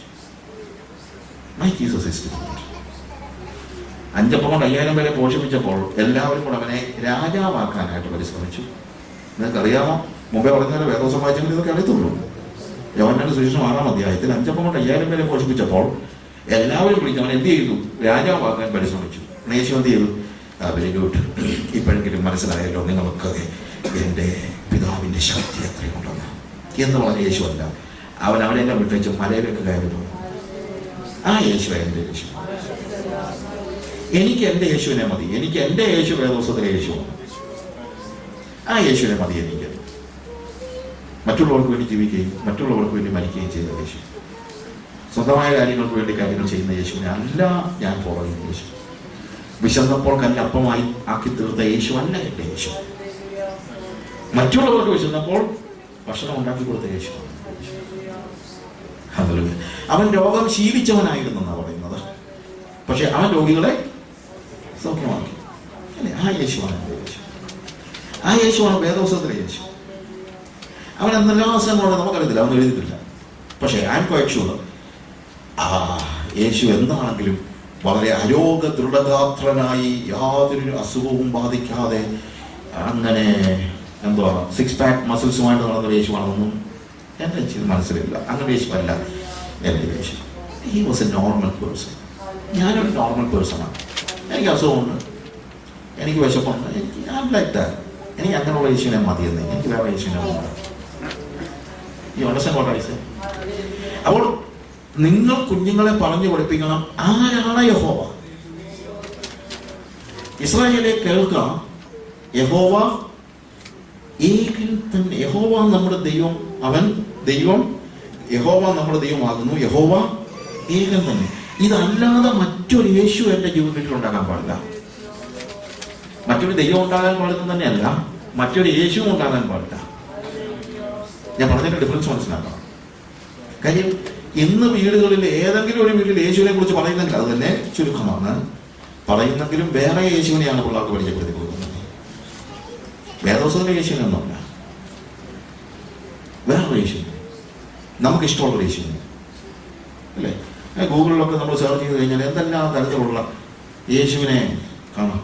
My Jesus is different. 5 അപ്പം കൊണ്ട് 5000 പേരെ പോഷിപ്പിച്ചപ്പോൾ എല്ലാവരും കൂടെ അവനെ രാജാവാക്കാനായിട്ട് പരിശ്രമിച്ചു. നിങ്ങൾക്കറിയാമോ, മുമ്പേ പറഞ്ഞാൽ വേദോസം വായിച്ചെങ്കിൽ ഇതൊക്കെ അറിയത്തുള്ളൂ. യോഹന്നാന്റെ സുവിശേഷം 6-ാം അധ്യായത്തിൽ 5 അപ്പം കൊണ്ട് 5000 പേരെ പോഷിപ്പിച്ചപ്പോൾ എല്ലാവരും വിളിച്ച് അവൻ എന്ത് ചെയ്തു? രാജാവാക്കാൻ പരിശ്രമിച്ചു. യേശു എന്ത് ചെയ്തു? വെരി ഗുഡ്, ഇപ്പോഴെങ്കിലും മനസ്സിലായല്ലോ നിങ്ങൾക്ക് എൻ്റെ പിതാവിൻ്റെ ശക്തി എത്രയുണ്ടെന്ന് എന്ന് പറഞ്ഞ യേശു അല്ല. അവനെല്ലാം വിളിച്ചു മലയിലേക്ക് കയറി പോയി. ആ യേശു എൻ്റെ യേശു. എനിക്ക് എൻ്റെ യേശുവിനെ മതി. എനിക്ക് എൻ്റെ യേശു വേദോസത്തിലെ യേശുവാണ്. ആ യേശുവിനെ മതി എനിക്ക്. മറ്റുള്ളവർക്ക് വേണ്ടി ജീവിക്കുകയും മറ്റുള്ളവർക്ക് വേണ്ടി മരിക്കുകയും ചെയ്ത യേശു. സ്വന്തമായ കാര്യങ്ങൾക്ക് വേണ്ടി കാര്യങ്ങൾ ചെയ്യുന്ന യേശുവിനെ അല്ല ഞാൻ ഫോളോ ചെയ്യുന്ന യേശു. വിശന്നപ്പോൾ കല്ല് അപ്പമായി ആക്കി തീർത്ത യേശു അല്ല എൻ്റെ യേശു. മറ്റുള്ളവർക്ക് വിശന്നപ്പോൾ ഭക്ഷണം ഉണ്ടാക്കി കൊടുത്ത യേശു. അവൻ രോഗം ശീലിച്ചവനായിരുന്നെന്നാണ് പറയുന്നത്. പക്ഷെ അവൻ രോഗികളെ സൗഖ്യമാക്കി. അല്ലേ? ആ യേശുവാണ് എൻ്റെ യേശു. ആ യേശുവാണ് വേദോസത്തിലെ യേശു. അവൻ എന്തെല്ലാം അവസരങ്ങളോടെ നമുക്കറിയത്തില്ല, അവൻ എഴുതിയിട്ടില്ല. പക്ഷേ ഐ ആം ക്വൈറ്റ് ഷുവർ യേശു എന്താണെങ്കിലും വളരെ അരോഗ ദൃഢഗാത്രനായി യാതൊരു അസുഖവും ബാധിക്കാതെ അങ്ങനെ എന്തുവാ 6 പാക്ക് മസിൽസുമായിട്ട് നടന്ന യേശുവാണെന്നൊന്നും എൻ്റെ മനസ്സിലില്ല. അങ്ങനെ യേശു അല്ല എൻ്റെ Yeshu. He was a normal person. ഞാനൊരു നോർമൽ പേഴ്സണാണ്. എനിക്ക് അസുഖമുണ്ട്, എനിക്ക് വിശപ്പുണ്ട്, എനിക്ക് ഐ ആം ലൈക്ക് ദാറ്റ്. എനിക്ക് അങ്ങനെയുള്ള യേശുവിനെ മതിയെന്ന്. എനിക്ക് വേറെ യേശുവിനെ ഉണ്ട്. ഈ ഉടസങ്കോട്ടായിസ്. അപ്പോൾ നിങ്ങൾ കുഞ്ഞുങ്ങളെ പറഞ്ഞു പഠിപ്പിക്കണം, ആരാണ് യഹോവ? ഇസ്രായേലെ കേൾക്കാം, യഹോവ ഏകൻ തന്നെ. യഹോവ നമ്മുടെ ദൈവം, അവൻ ദൈവം, യഹോവ നമ്മുടെ ദൈവമാകുന്നു. യഹോവ ഏകൻ തന്നെ. ഇതല്ലാതെ മറ്റൊരു യേശു എൻ്റെ ജീവിതത്തിൽ ഉണ്ടാകാൻ പാടില്ല. മറ്റൊരു ദൈവം ഉണ്ടാകാൻ പാടില്ല തന്നെയല്ല, മറ്റൊരു യേശുവും ഉണ്ടാകാൻ പാടില്ല. ഞാൻ പറഞ്ഞതിന്റെ ഡിഫറൻസ് മനസ്സിലാക്കണം. കാര്യം ഇന്ന് വീടുകളിൽ ഏതെങ്കിലും ഒരു വീട്ടിൽ യേശുവിനെ കുറിച്ച് പറയുന്നെങ്കിൽ അത് തന്നെ ചുരുക്കമാണ്. പറയുന്നെങ്കിലും വേറെ യേശുവിനെയാണ് പിള്ളേർക്ക് പരിചയപ്പെടുത്തി കൊടുക്കുന്നത്. വേദോസത്തിലെ യേശുവിനൊന്നുമല്ല, വേറെ യേശുവിനെ, നമുക്കിഷ്ടമുള്ള യേശുവിനെ. അല്ലേ? ഗൂഗിളിലൊക്കെ നമ്മൾ സെർച്ച് ചെയ്ത് കഴിഞ്ഞാൽ എന്തെല്ലാം തരത്തിലുള്ള യേശുവിനെ കാണാം.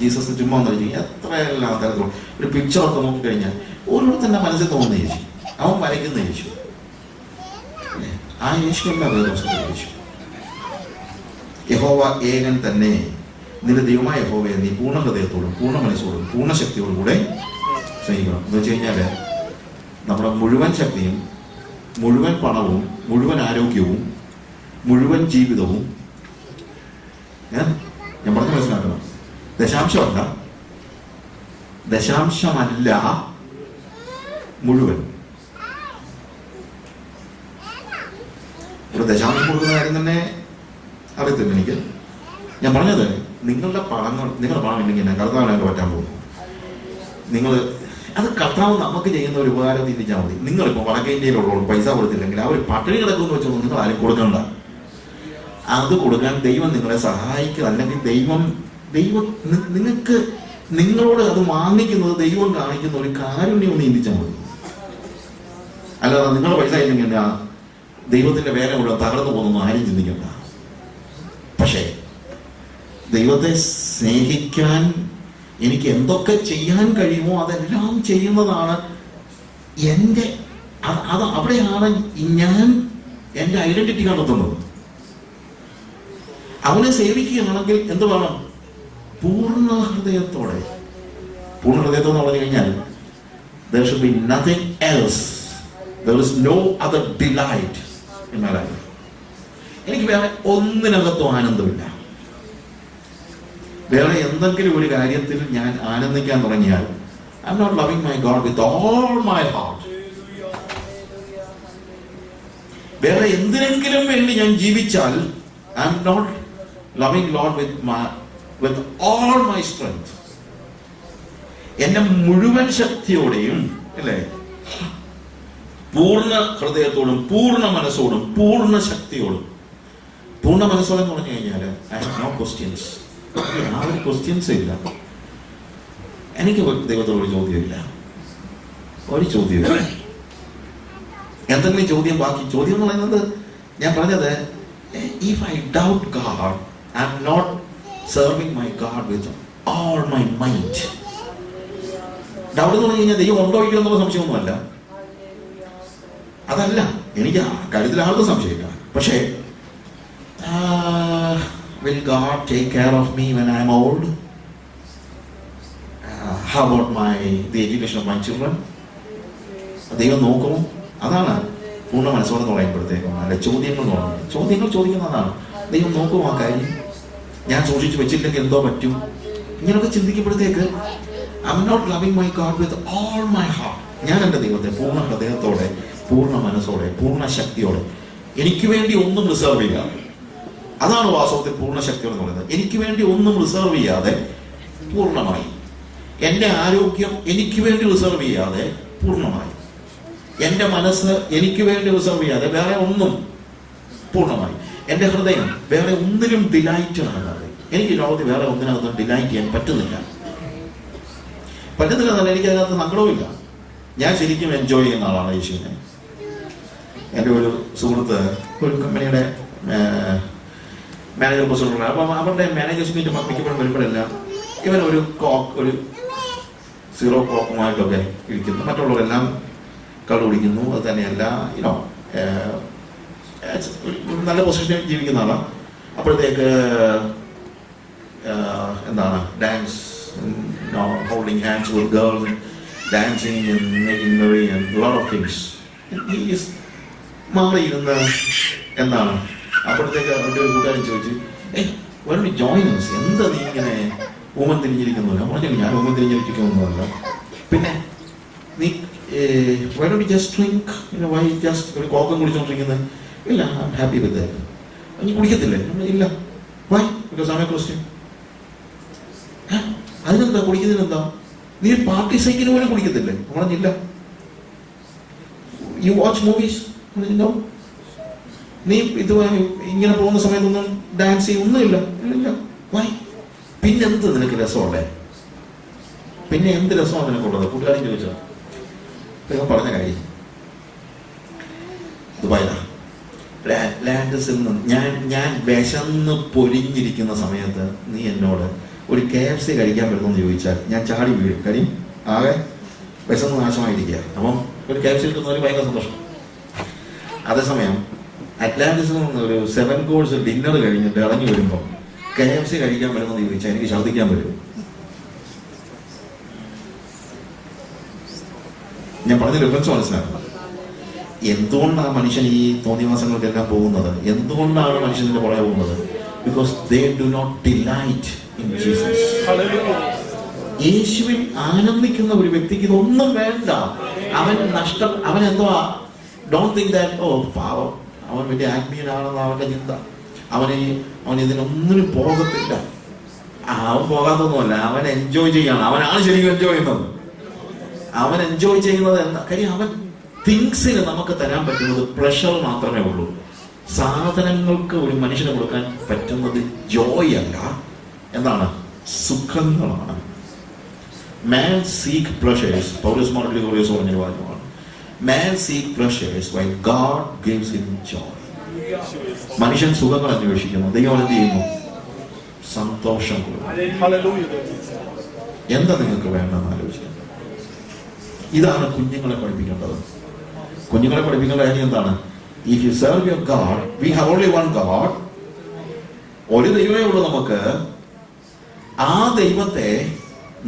ജീസസ് ചുമ്മാ ഒന്ന് കഴിച്ചു എത്രയെല്ലാം തരത്തിലുള്ള ഒരു പിക്ചറൊക്കെ നോക്കിക്കഴിഞ്ഞാൽ ഓരോരുത്തരുടെ മനസ്സിൽ തോന്നുന്ന യേശു, അവൻ വരയ്ക്കുന്ന യേശു, ആ യേശു എല്ലാ വേദോസത്തിലെ യേശു. യഹോവ ഏകൻ തന്നെ, നിന്റെ ദൈവമായ യഹോവയെ നീ പൂർണ്ണ ഹൃദയത്തോടും പൂർണ്ണ മനസ്സോടും പൂർണ്ണ ശക്തിയോടും കൂടെ സ്നേഹിക്കണം. എന്ന് വെച്ച് കഴിഞ്ഞാൽ നമ്മുടെ മുഴുവൻ ശക്തിയും മുഴുവൻ പണവും മുഴുവൻ ആരോഗ്യവും മുഴുവൻ ജീവിതവും ഞാൻ പറഞ്ഞ് മനസ്സിലാക്കണം. ദശാംശമല്ല മുഴുവൻ. ഇവിടെ ദശാംശം കൊടുക്കുന്ന കാര്യം തന്നെ അറിയത്തില്ല എനിക്ക്. ഞാൻ പറഞ്ഞത് നിങ്ങളുടെ പണം ഇല്ലെങ്കിൽ ഞാൻ കർത്താവിനൊക്കെ പറ്റാൻ പോകുന്നു. നിങ്ങൾ അത് കർത്താവ് നമുക്ക് ചെയ്യുന്ന ഒരു ഉപകാരം ചിന്തിച്ചാൽ മതി. നിങ്ങളിപ്പോൾ വടക്കേ ഇന്ത്യയിലുള്ളവർ പൈസ കൊടുത്തില്ലെങ്കിൽ അവർ പട്ടിണി കിടക്കുമെന്ന് വെച്ചൊന്നും നിങ്ങൾ ആരും കൊടുക്കണ്ട. അത് കൊടുക്കാൻ ദൈവം നിങ്ങളെ സഹായിക്കുക. അല്ലെങ്കിൽ ദൈവം നിങ്ങൾക്ക് നിങ്ങളോട് അത് വാങ്ങിക്കുന്നത് ദൈവം കാണിക്കുന്ന ഒരു കാരുണ്യം ഒന്ന് ചിന്തിച്ചാൽ മതി. അല്ലാതെ നിങ്ങളുടെ പൈസ ഇല്ലെങ്കിൽ ദൈവത്തിന്റെ വേല മുഴുവൻ തകർന്നു പോകുന്നു ആരും ചിന്തിക്കണ്ട. പക്ഷേ ദൈവത്തെ സ്നേഹിക്കാൻ എനിക്ക് എന്തൊക്കെ ചെയ്യാൻ കഴിയുമോ അതെല്ലാം ചെയ്യുന്നതാണ് അവിടെയാണ് ഞാൻ എൻ്റെ ഐഡന്റിറ്റി കണ്ടെത്തുന്നത്. അവനെ സേവിക്കുകയാണെങ്കിൽ എന്ത് വേണം? പൂർണ്ണ ഹൃദയത്തോടെ. പൂർണ്ണ ഹൃദയത്തോടെ പറഞ്ഞു കഴിഞ്ഞാൽ there should be nothing else, there is no other delight in my life. എനിക്ക് വേറെ ഒന്നിനകത്തും ആനന്ദമില്ല. വേറെ എന്തെങ്കിലും ഒരു കാര്യത്തിൽ ഞാൻ ആനന്ദിക്കാൻ തുടങ്ങിയാൽ I am not loving my God with all my heart. വേറെ എന്തിനെങ്കിലും വേണ്ടി ഞാൻ ജീവിച്ചാൽ I am not loving Lord with all my strength. എന്റെ മുഴുവൻ ശക്തിയോടെയും അല്ലേ, പൂർണ്ണ ഹൃദയത്തോടും പൂർണ്ണ മനസ്സോടും പൂർണ്ണ ശക്തിയോടും. പൂർണ്ണ മനസ്സോടെ എന്ന് പറഞ്ഞു കഴിഞ്ഞാൽ I have no questions. ആ ഒരു ക്വസ്റ്റ്യൻസ് ഇല്ല എനിക്ക്. ദൈവത്തോട് ഒരു ചോദ്യമില്ല, ഒരു ചോദ്യമില്ല. എന്തെങ്കിലും ചോദ്യം ബാക്കി? ചോദ്യം എന്ന് പറയുന്നത് ഞാൻ പറഞ്ഞത്, if I doubt God, I am not serving my God with all my might. Doubt എന്ന് പറഞ്ഞു കഴിഞ്ഞാൽ ദൈവം ഉണ്ടോ ഇല്ലയോ എന്നുള്ള സംശയമൊന്നുമല്ല, അതല്ല. എനിക്ക് കാര്യത്തിൽ ആർക്കും സംശയമില്ല. പക്ഷേ will God take care of me when I am old? How about the education of my children? ദൈവം നോക്കുമോ? അതാണ് പൂർണ്ണ മനസ്സോടെ പറയുമ്പോഴത്തേക്കും അല്ല ചോദ്യങ്ങൾ തുടങ്ങുന്നത്. ചോദ്യങ്ങൾ ചോദിക്കുന്നതാണ്. ദൈവം നോക്കുമോ ആ കാര്യം? ഞാൻ സൂക്ഷിച്ചു വെച്ചില്ലെങ്കിൽ എന്തോ പറ്റും? ഇങ്ങനെയൊക്കെ ചിന്തിക്കുമ്പോഴത്തേക്ക് I am not loving my God with all my heart. ഞാൻ എൻ്റെ ദൈവത്തെ പൂർണ്ണ ഹൃദയത്തോടെ പൂർണ്ണ മനസ്സോടെ പൂർണ്ണ ശക്തിയോടെ എനിക്ക് വേണ്ടി ഒന്നും റിസർവ് ചെയ്യാതെ. അതാണ് വാസ്തവത്തിൽ പൂർണ്ണ ശക്തിയോടെ പറയുന്നത്. എനിക്ക് വേണ്ടി ഒന്നും റിസർവ് ചെയ്യാതെ പൂർണ്ണമായി. എൻ്റെ ആരോഗ്യം എനിക്ക് വേണ്ടി റിസർവ് ചെയ്യാതെ പൂർണ്ണമായി. എൻ്റെ മനസ്സ് എനിക്ക് വേണ്ടി റിസർവ് ചെയ്യാതെ വേറെ ഒന്നും പൂർണ്ണമായി. എൻ്റെ ഹൃദയം വേറെ ഒന്നിലും ഡിലൈറ്റ് ആകാതെ. എനിക്ക് ലോകത്തിൽ വേറെ ഒന്നിനകത്തും ഡിലൈറ്റ് ചെയ്യാൻ പറ്റുന്നില്ല. എന്നല്ല, എനിക്കതിനകത്ത് സങ്കടവുമില്ല. ഞാൻ ശരിക്കും എൻജോയ് ചെയ്യുന്ന ആളാണ് യേശുവിനെ. എൻ്റെ ഒരു സുഹൃത്ത് ഒരു കമ്പനിയുടെ മാനേജർ പൊസിഷനിലാണ്. അപ്പം അവരുടെ മാനേജേഴ്സ് മീറ്റ് മിക്കപ്പോഴും വരുമ്പോഴെല്ലാം ഇവൻ ഒരു സീറോ ക്ലോക്കുമായിട്ടൊക്കെ ഇരിക്കുന്നു. മറ്റുള്ളവരെല്ലാം കള്ളു കുടിക്കുന്നു. അത് തന്നെയല്ല നല്ല പൊസിഷനിൽ ജീവിക്കുന്ന ആളാണ്. അപ്പോഴത്തേക്ക് എന്താണ് dance, holding hands with girls and dancing and making merry and a lot of things. He is മാറിയിരുന്ന് എന്താണ് അപ്പോഴത്തേക്ക് അവരുടെ ഒരു കൂട്ടുകാരൻ ചോദിച്ചു, why don't you join us? എന്താ നീ ഇങ്ങനെ ഊമൻ തിരിഞ്ഞിരിക്കുന്നില്ല? പറഞ്ഞു, ഞാൻ ഊമൻ തിരിഞ്ഞിരിക്കുന്നൊന്നുമല്ല. പിന്നെ നീ why don't you just drink? Why just ഒരു കോക്കം കുടിച്ചോണ്ടിരിക്കുന്നത്? ഇല്ല, I'm happy with that. നീ കുടിക്കത്തില്ലേ? ഇല്ല. Why? Because I'm a Christian. അതിനെന്താ കുടിക്കുന്നതിനെന്താ? നീ പാർട്ടി സൈക്കിന് പോലും കുടിക്കത്തില്ലേ? പറഞ്ഞില്ല. You watch movies? നോ. നീ ഇത് ഇങ്ങനെ പോകുന്ന സമയത്തൊന്നും ഡാൻസ് ചെയ്യൊന്നുമില്ല? ഇല്ല. വൈ? പിന്നെന്ത് നിനക്ക് രസമുള്ളേ? പിന്നെ എന്ത് രസമാണ് നിനക്കുള്ളത്? കൂട്ടുകാരൻ ചോദിച്ചോ? പറഞ്ഞ കാര്യം ദുബായിലാണ്. അറ്റ്ലാന്റിസിൽ നിന്ന് ഞാൻ വിശന്ന് പൊരിഞ്ഞിരിക്കുന്ന സമയത്ത് നീ എന്നോട് ഒരു KFC കഴിക്കാൻ പറ്റുമെന്ന് ചോദിച്ചാൽ ഞാൻ ചാടി വീഴും. കാര്യം ആകെ വിശന്ന് നാശമായിരിക്കുക. അപ്പം ഒരു KFC കിട്ടുന്നവർ ഭയങ്കര സന്തോഷം. അതേസമയം അറ്റ്ലാന്റിസിൽ നിന്ന് ഒരു 7 കോഴ്സ് ഡിന്നർ കഴിഞ്ഞിട്ട് ഇറങ്ങി വരുമ്പോൾ KFC കഴിക്കാൻ പറ്റുമെന്ന് ചോദിച്ചാൽ എനിക്ക് ഛർദ്ദിക്കാൻ പറ്റും. ഞാൻ പറഞ്ഞ ഡിഫറൻസ് മനസ്സിലാക്കണം. എന്തുകൊണ്ടാണ് മനുഷ്യൻ ഈ തോന്നിവാസങ്ങൾക്കെല്ലാം പോകുന്നത്? എന്തുകൊണ്ടാണ് മനുഷ്യൻ ഇതിന്റെ പുറകെ പോകുന്നത്? Because they do not delight in Jesus. യേശുവിൽ ആനന്ദിക്കുന്ന ഒരു വ്യക്തിക്ക് ഇതൊന്നും വേണ്ട. അവൻ എന്തോ ഡോണ്ട് തിങ്ക് ദാറ്റ് ഓ പാവം അവൻ വലിയ ആത്മീയനാണെന്ന് അവന്റെ ചിന്ത. അവൻ ഇതിനൊന്നിനും പോകത്തില്ല. അവൻ പോകാത്തൊന്നുമല്ല, അവൻ എൻജോയ് ചെയ്യാണ്. അവനാണ് ശരിക്കും എൻജോയ് ചെയ്യുന്നത്. അവൻ എൻജോയ് ചെയ്യുന്നത് എന്താ കാര്യം? അവൻ തിങ്സിന് നമുക്ക് തരാൻ പറ്റുന്നത് പ്ലഷർ മാത്രമേ ഉള്ളൂ. സാധനങ്ങൾക്ക് ഒരു മനുഷ്യന് കൊടുക്കാൻ പറ്റുന്നത് ജോയ് അല്ല, എന്താണ്? സുഖങ്ങളാണ്. Man seek pleasures. പൗലോസ് മാർഗ്ലിയോറിയോസ് പറഞ്ഞൊരു വാക്യമാണ്. Man seek pleasures while God gives him joy. മനുഷ്യൻ സുഖങ്ങൾ അന്വേഷിക്കുന്നു, ദൈവം എന്ത് ചെയ്യുന്നു? സന്തോഷം കൊടുക്കുന്നു. എന്താ നിങ്ങൾക്ക് വേണ്ടെന്ന് ആലോചിക്കുന്നത്? ഇതാണ് കുഞ്ഞുങ്ങളെ പഠിപ്പിക്കേണ്ടത്. കുഞ്ഞുങ്ങളെ പഠിപ്പിക്കേണ്ട കാര്യം എന്താണ്? If you serve your God, we have only one God. ഒരു ദൈവമേ ഉള്ളൂ നമുക്ക്. ആ ദൈവത്തെ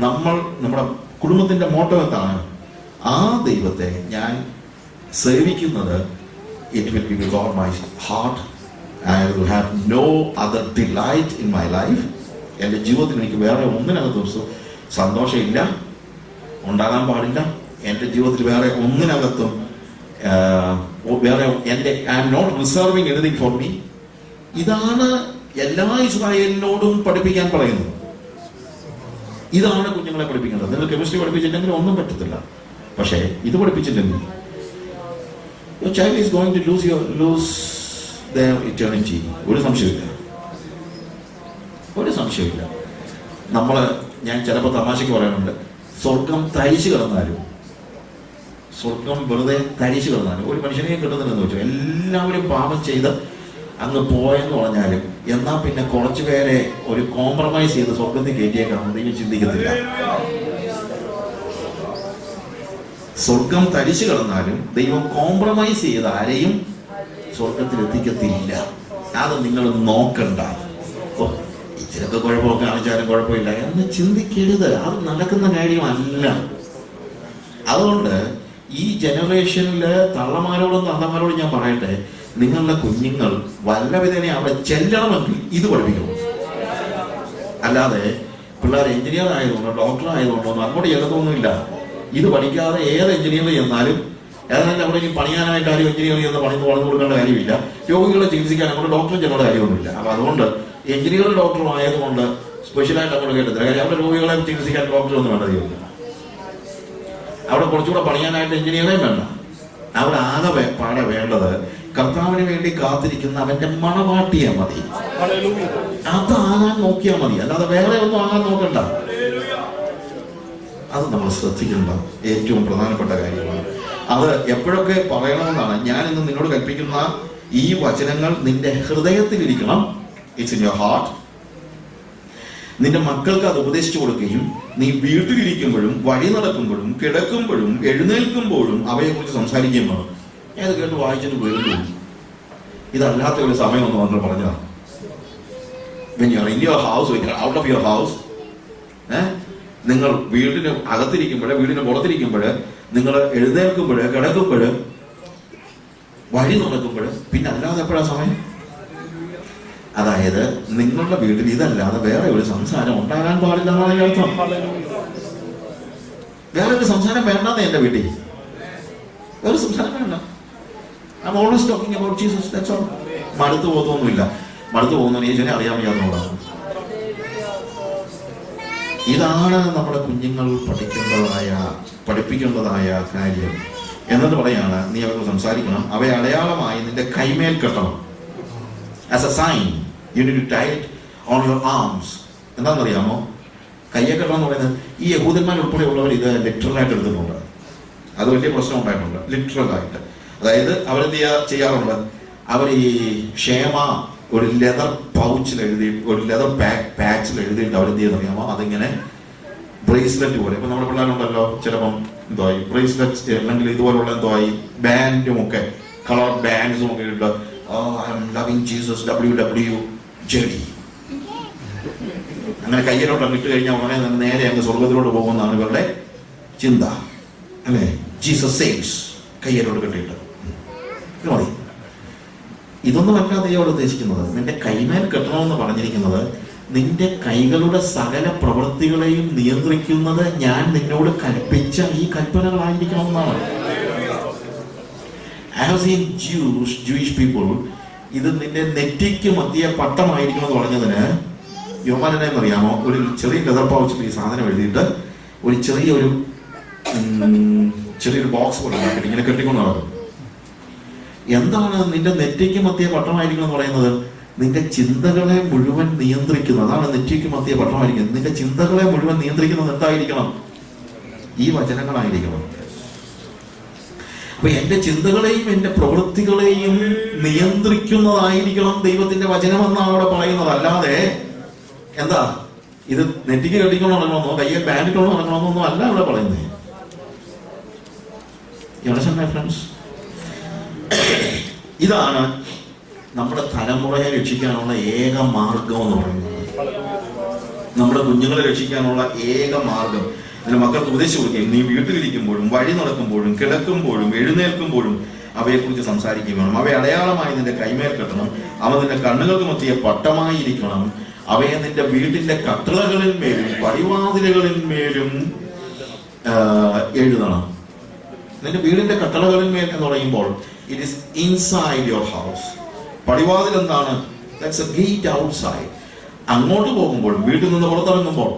നമ്മുടെ കുടുംബത്തിന്റെ മോട്ടോ എന്താണ്? ആ ദൈവത്തെ ഞാൻ സേവിക്കുന്നത്, it will be with all my heart. I will have no other delight in my life. എൻ്റെ ജീവിതത്തിൽ എനിക്ക് വേറെ ഒന്നിനകത്തും സന്തോഷമില്ല, ഉണ്ടാകാൻ പാടില്ല. എൻ്റെ ജീവിതത്തിൽ വേറെ ഒന്നിനകത്തും വേറെ I am not reserving anything for me. ഇതാണ് എല്ലാ ഇസ്രായേലിനോടും പഠിപ്പിക്കാൻ പറയുന്നത്. ഇതാണ് കുഞ്ഞുങ്ങളെ പഠിപ്പിക്കേണ്ടത്. നിങ്ങൾ കെമിസ്ട്രി പഠിപ്പിച്ചില്ലെങ്കിൽ ഒന്നും പറ്റത്തില്ല. പക്ഷേ ഇത് പഠിപ്പിച്ചില്ലെങ്കിൽ your child is going to lose their eternity. ഒരു സംശയമില്ല. ഞാൻ ചിലപ്പോൾ തമാശയ്ക്ക് പറയാറുണ്ട്, സ്വർഗം തരിച്ചു കിടന്നാലും, സ്വർഗം വെറുതെ തരിച്ചു കിടന്നാലും ഒരു മനുഷ്യനെയും കിട്ടുന്നില്ലെന്ന് വെച്ചു. എല്ലാവരും പാപം ചെയ്ത് അങ്ങ് പോയെന്ന് പറഞ്ഞാലും എന്നാ പിന്നെ കുറച്ചു പേരെ ഒരു കോംപ്രമൈസ് ചെയ്ത് സ്വർഗത്തിൽ കയറ്റിയേക്കാണെന്ന് ദൈവം ചിന്തിക്കത്തില്ല. സ്വർഗം തരിച്ചു കിടന്നാലും ദൈവം കോംപ്രമൈസ് ചെയ്ത് ആരെയും സ്വർഗത്തിൽ എത്തിക്കത്തില്ല. അത് നിങ്ങൾ നോക്കണ്ട. ഇച്ചിരൊക്കെ കുഴപ്പമൊക്കെ കാണിച്ചാലും കുഴപ്പമില്ല എന്ന് ചിന്തിക്കരുത്. അത് നടക്കുന്ന കാര്യമല്ല. അതുകൊണ്ട് ഈ ജനറേഷനില് തള്ളമാരോടും തന്തമാരോടും ഞാൻ പറയട്ടെ, നിങ്ങളുടെ കുഞ്ഞുങ്ങൾ വല്ലവിധനെ അവിടെ ചെല്ലണമെങ്കിൽ ഇത് പഠിപ്പിക്കണം. അല്ലാതെ പിള്ളേർ എഞ്ചിനീയർ ആയതുകൊണ്ടോ ഡോക്ടർ ആയതുകൊണ്ടോ അങ്ങോട്ട് ചെല്ലത്തൊന്നുമില്ല. ഇത് പഠിക്കാതെ ഏത് എഞ്ചിനീയർ ചെന്നാലും ഏതായാലും അവിടെ ഇനി പണിയാനായിട്ട് ആരും എഞ്ചിനീയർ ചെയ്യുന്ന പറഞ്ഞു കൊടുക്കേണ്ട കാര്യമില്ല. രോഗികളെ ചികിത്സിക്കാൻ അങ്ങോട്ട് ഡോക്ടർ ചെല്ലേണ്ട കാര്യമൊന്നുമില്ല. അപ്പൊ അതുകൊണ്ട് എഞ്ചിനീയർ ഡോക്ടറും ആയതുകൊണ്ട് സ്പെഷ്യലായിട്ട് അങ്ങോട്ട് കേട്ടത്തില്ല. കാര്യം അവിടെ രോഗികളെ ചികിത്സിക്കാൻ ഡോക്ടറൊന്നും വേണ്ട ദൈവമില്ല. അവിടെ കുറച്ചുകൂടെ പണിയാനായിട്ട് എഞ്ചിനീയറേയും വേണ്ട. അവിടെ ആകെ പാടെ വേണ്ടത് കർത്താവിന് വേണ്ടി കാത്തിരിക്കുന്ന അവന്റെ മണവാട്ടിയെ മതി. അതാകാൻ നോക്കിയാൽ മതി, അല്ലാതെ വേറെ ഒന്നും ആകാൻ നോക്കണ്ട. അത് നമ്മൾ ശ്രദ്ധിക്കേണ്ട ഏറ്റവും പ്രധാനപ്പെട്ട കാര്യമാണ്. അത് എപ്പോഴൊക്കെ പറയണമെന്നാണ് ഞാൻ ഇന്ന് നിന്നോട് കൽപ്പിക്കുന്ന ഈ വചനങ്ങൾ നിന്റെ ഹൃദയത്തിലിരിക്കണം. It's in your heart. നിന്റെ മക്കൾക്ക് അത് ഉപദേശിച്ചു കൊടുക്കുകയും നീ വീട്ടിലിരിക്കുമ്പോഴും വഴി നടക്കുമ്പോഴും കിടക്കുമ്പോഴും എഴുന്നേൽക്കുമ്പോഴും അവയെക്കുറിച്ച് സംസാരിക്കുകയും വേണം. ഏത് കേട്ട് വായിച്ചിട്ട് വീണ്ടും ഇതല്ലാത്ത ഒരു സമയമൊന്നും നമ്മൾ പറഞ്ഞതാണ്. When you are in your house, when you are out of your house, നിങ്ങൾ വീടിന് അകത്തിരിക്കുമ്പോഴ് വീടിന് പുറത്തിരിക്കുമ്പോഴ് നിങ്ങൾ എഴുന്നേൽക്കുമ്പോഴ് കിടക്കുമ്പോഴ് വഴി നടക്കുമ്പോഴ് പിന്നെ അല്ലാതെ എപ്പോഴാ സമയം? അതായത് നിങ്ങളുടെ വീട്ടിൽ ഇതല്ലാതെ വേറെ ഒരു സംസാരം ഉണ്ടാകാൻ പാടില്ല എന്നാണ് അർത്ഥം. വേറെ ഒരു സംസാരം വേണ്ടെന്ന് എന്റെ വീട്ടിൽ വേറെ സംസാരം വേണ്ട. I'm always talking about Jesus, that's all. മടുത്തു പോകുന്നൊന്നുമില്ല. മടുത്തു പോകുന്ന യേശുവിനെ അറിയാൻ വയ്യാത്തതുകൊണ്ടാണ്. ഇതാണ് നമ്മുടെ കുഞ്ഞുങ്ങൾ പഠിപ്പിക്കേണ്ടതായ കാര്യം. എന്നിട്ട് പറയാണ്, നീ അവർക്ക് സംസാരിക്കണം, അവയെ അടയാളമായി നിന്റെ കൈമേൽ കെട്ടണം. As a sign, you need to tie it on your arms. എന്താണെന്നറിയാമോ? കയ്യെ കെട്ടണം എന്ന് പറയുന്നത് ഈ യഹൂദന്മാർ ഉൾപ്പെടെയുള്ളവർ ഇത് ലിറ്ററലായിട്ട് എടുത്തിട്ടുണ്ട്. അത് വലിയ പ്രശ്നം ഉണ്ടായിട്ടുണ്ട്. ലിറ്ററലായിട്ട്, അതായത് അവരെന്ത് ചെയ്യാറുണ്ട്? അവർ ഈ ക്ഷേമ ഒരു ലെതർ പൗച്ചിൽ എഴുതി, ഒരു ലെതർ പാച്ചിൽ എഴുതിയിട്ട് അവരെന്ത് ചെയ്യുന്നറിയാമോ, അതിങ്ങനെ ബ്രേസ്ലെറ്റ് പോലെ. ഇപ്പൊ നമ്മുടെ പിള്ളേരുണ്ടല്ലോ, ചിലപ്പം എന്തോ ആയി ബ്രേസ്ലെറ്റ് അല്ലെങ്കിൽ ഇതുപോലുള്ള എന്തോ ആയി ബാൻഡും ഒക്കെ, കളർ ബാൻഡ്സും ഒക്കെ ഇട്ട് I M loving Jesus WWJD അങ്ങനെ കയ്യിലോട്ട് ഇട്ട് കഴിഞ്ഞാൽ ഉടനെ നേരെ അങ്ങ് സ്വർഗത്തിലോട്ട് പോകുന്നതാണ് ഇവരുടെ ചിന്ത, അല്ലേ? ജീസസ് സേവ്സ് കയ്യിലോട്ട് കെട്ടിയിട്ട് ഇത് മതി. ഇതൊന്നുമല്ല ദൈവം ഉദ്ദേശിക്കുന്നത്. നിന്റെ കൈമേൽ കെട്ടണമെന്ന് പറഞ്ഞിരിക്കുന്നത് നിന്റെ കൈകളുടെ സകല പ്രവൃത്തികളെയും നിയന്ത്രിക്കുന്നത് ഞാൻ നിന്നോട് കൽപ്പിച്ച ഈ കൽപ്പനകളായിരിക്കണമെന്നാണ്. I have seen Jewish people, ഇത് നിന്റെ നെറ്റിക്ക് മധ്യ പട്ടമായിരിക്കണം എന്ന് പറഞ്ഞതിന് യോമാനെന്നറിയാമോ, ഒരു ചെറിയ ലെതർ പൗച്ചിൽ ഈ സാധനം എഴുതിയിട്ട് ഒരു ചെറിയൊരു ബോക്സ് പോലെ ഉണ്ടാക്കിയിട്ട് ഇങ്ങനെ കെട്ടിക്കൊണ്ട് നടക്കും. എന്താണ് നിന്റെ നെറ്റിക്ക് മധ്യ പട്ടമായിരിക്കണം എന്ന് പറയുന്നത്? നിന്റെ ചിന്തകളെ മുഴുവൻ നിയന്ത്രിക്കുന്നത്. അതാണ് നെറ്റിക്ക് മധ്യ പട്ടമായിരിക്കുന്നത്. നിന്റെ ചിന്തകളെ മുഴുവൻ നിയന്ത്രിക്കുന്നത് എന്തായിരിക്കണം? ഈ വചനങ്ങളായിരിക്കണം. അപ്പൊ എന്റെ ചിന്തകളെയും എന്റെ പ്രവൃത്തികളെയും നിയന്ത്രിക്കുന്നതായിരിക്കണം ദൈവത്തിന്റെ വചനം എന്നാണ് അവിടെ പറയുന്നത്. അല്ലാതെ എന്താ ഇത് നെറ്റിക്ക് കെട്ടിക്കൊണ്ട് നടക്കണമെന്നോ കയ്യെ ബാൻഡിക്കൊണ്ട് നടക്കണമെന്നൊന്നും അല്ല അവിടെ പറയുന്നത്. ഫ്രണ്ട്സ്, ഇതാണ് നമ്മുടെ തലമുറയെ രക്ഷിക്കാനുള്ള ഏക മാർഗം എന്ന് പറയുന്നത്. നമ്മുടെ കുഞ്ഞുങ്ങളെ രക്ഷിക്കാനുള്ള ഏക മാർഗം അതിന് മക്കൾക്ക് ഉപദേശിച്ചു കൊടുക്കുകയും നീ വീട്ടിലിരിക്കുമ്പോഴും വഴി നടക്കുമ്പോഴും കിടക്കുമ്പോഴും എഴുന്നേൽക്കുമ്പോഴും അവയെക്കുറിച്ച് സംസാരിക്കുകയും വേണം. അവയെ അടയാളമായി നിന്റെ കൈമേൽ കെട്ടണം. അവ നിന്റെ കണ്ണുകൾക്ക് മധ്യേ പട്ടമായിരിക്കണം. അവയെ നിന്റെ വീട്ടിന്റെ കട്ടിളകളിൽ മേലും പടിവാതിലുകളിൽ മേലും എഴുതണം. നിന്റെ വീടിന്റെ കട്ടളകളിൽ മേൽ എന്ന് പറയുമ്പോൾ it is inside your house. പടിവാതിൽ എന്താണ്? That's a gate outside. അങ്ങോട്ട് പോകുമ്പോൾ, വീട്ടിൽ നിന്ന് പുറത്തിറങ്ങുമ്പോൾ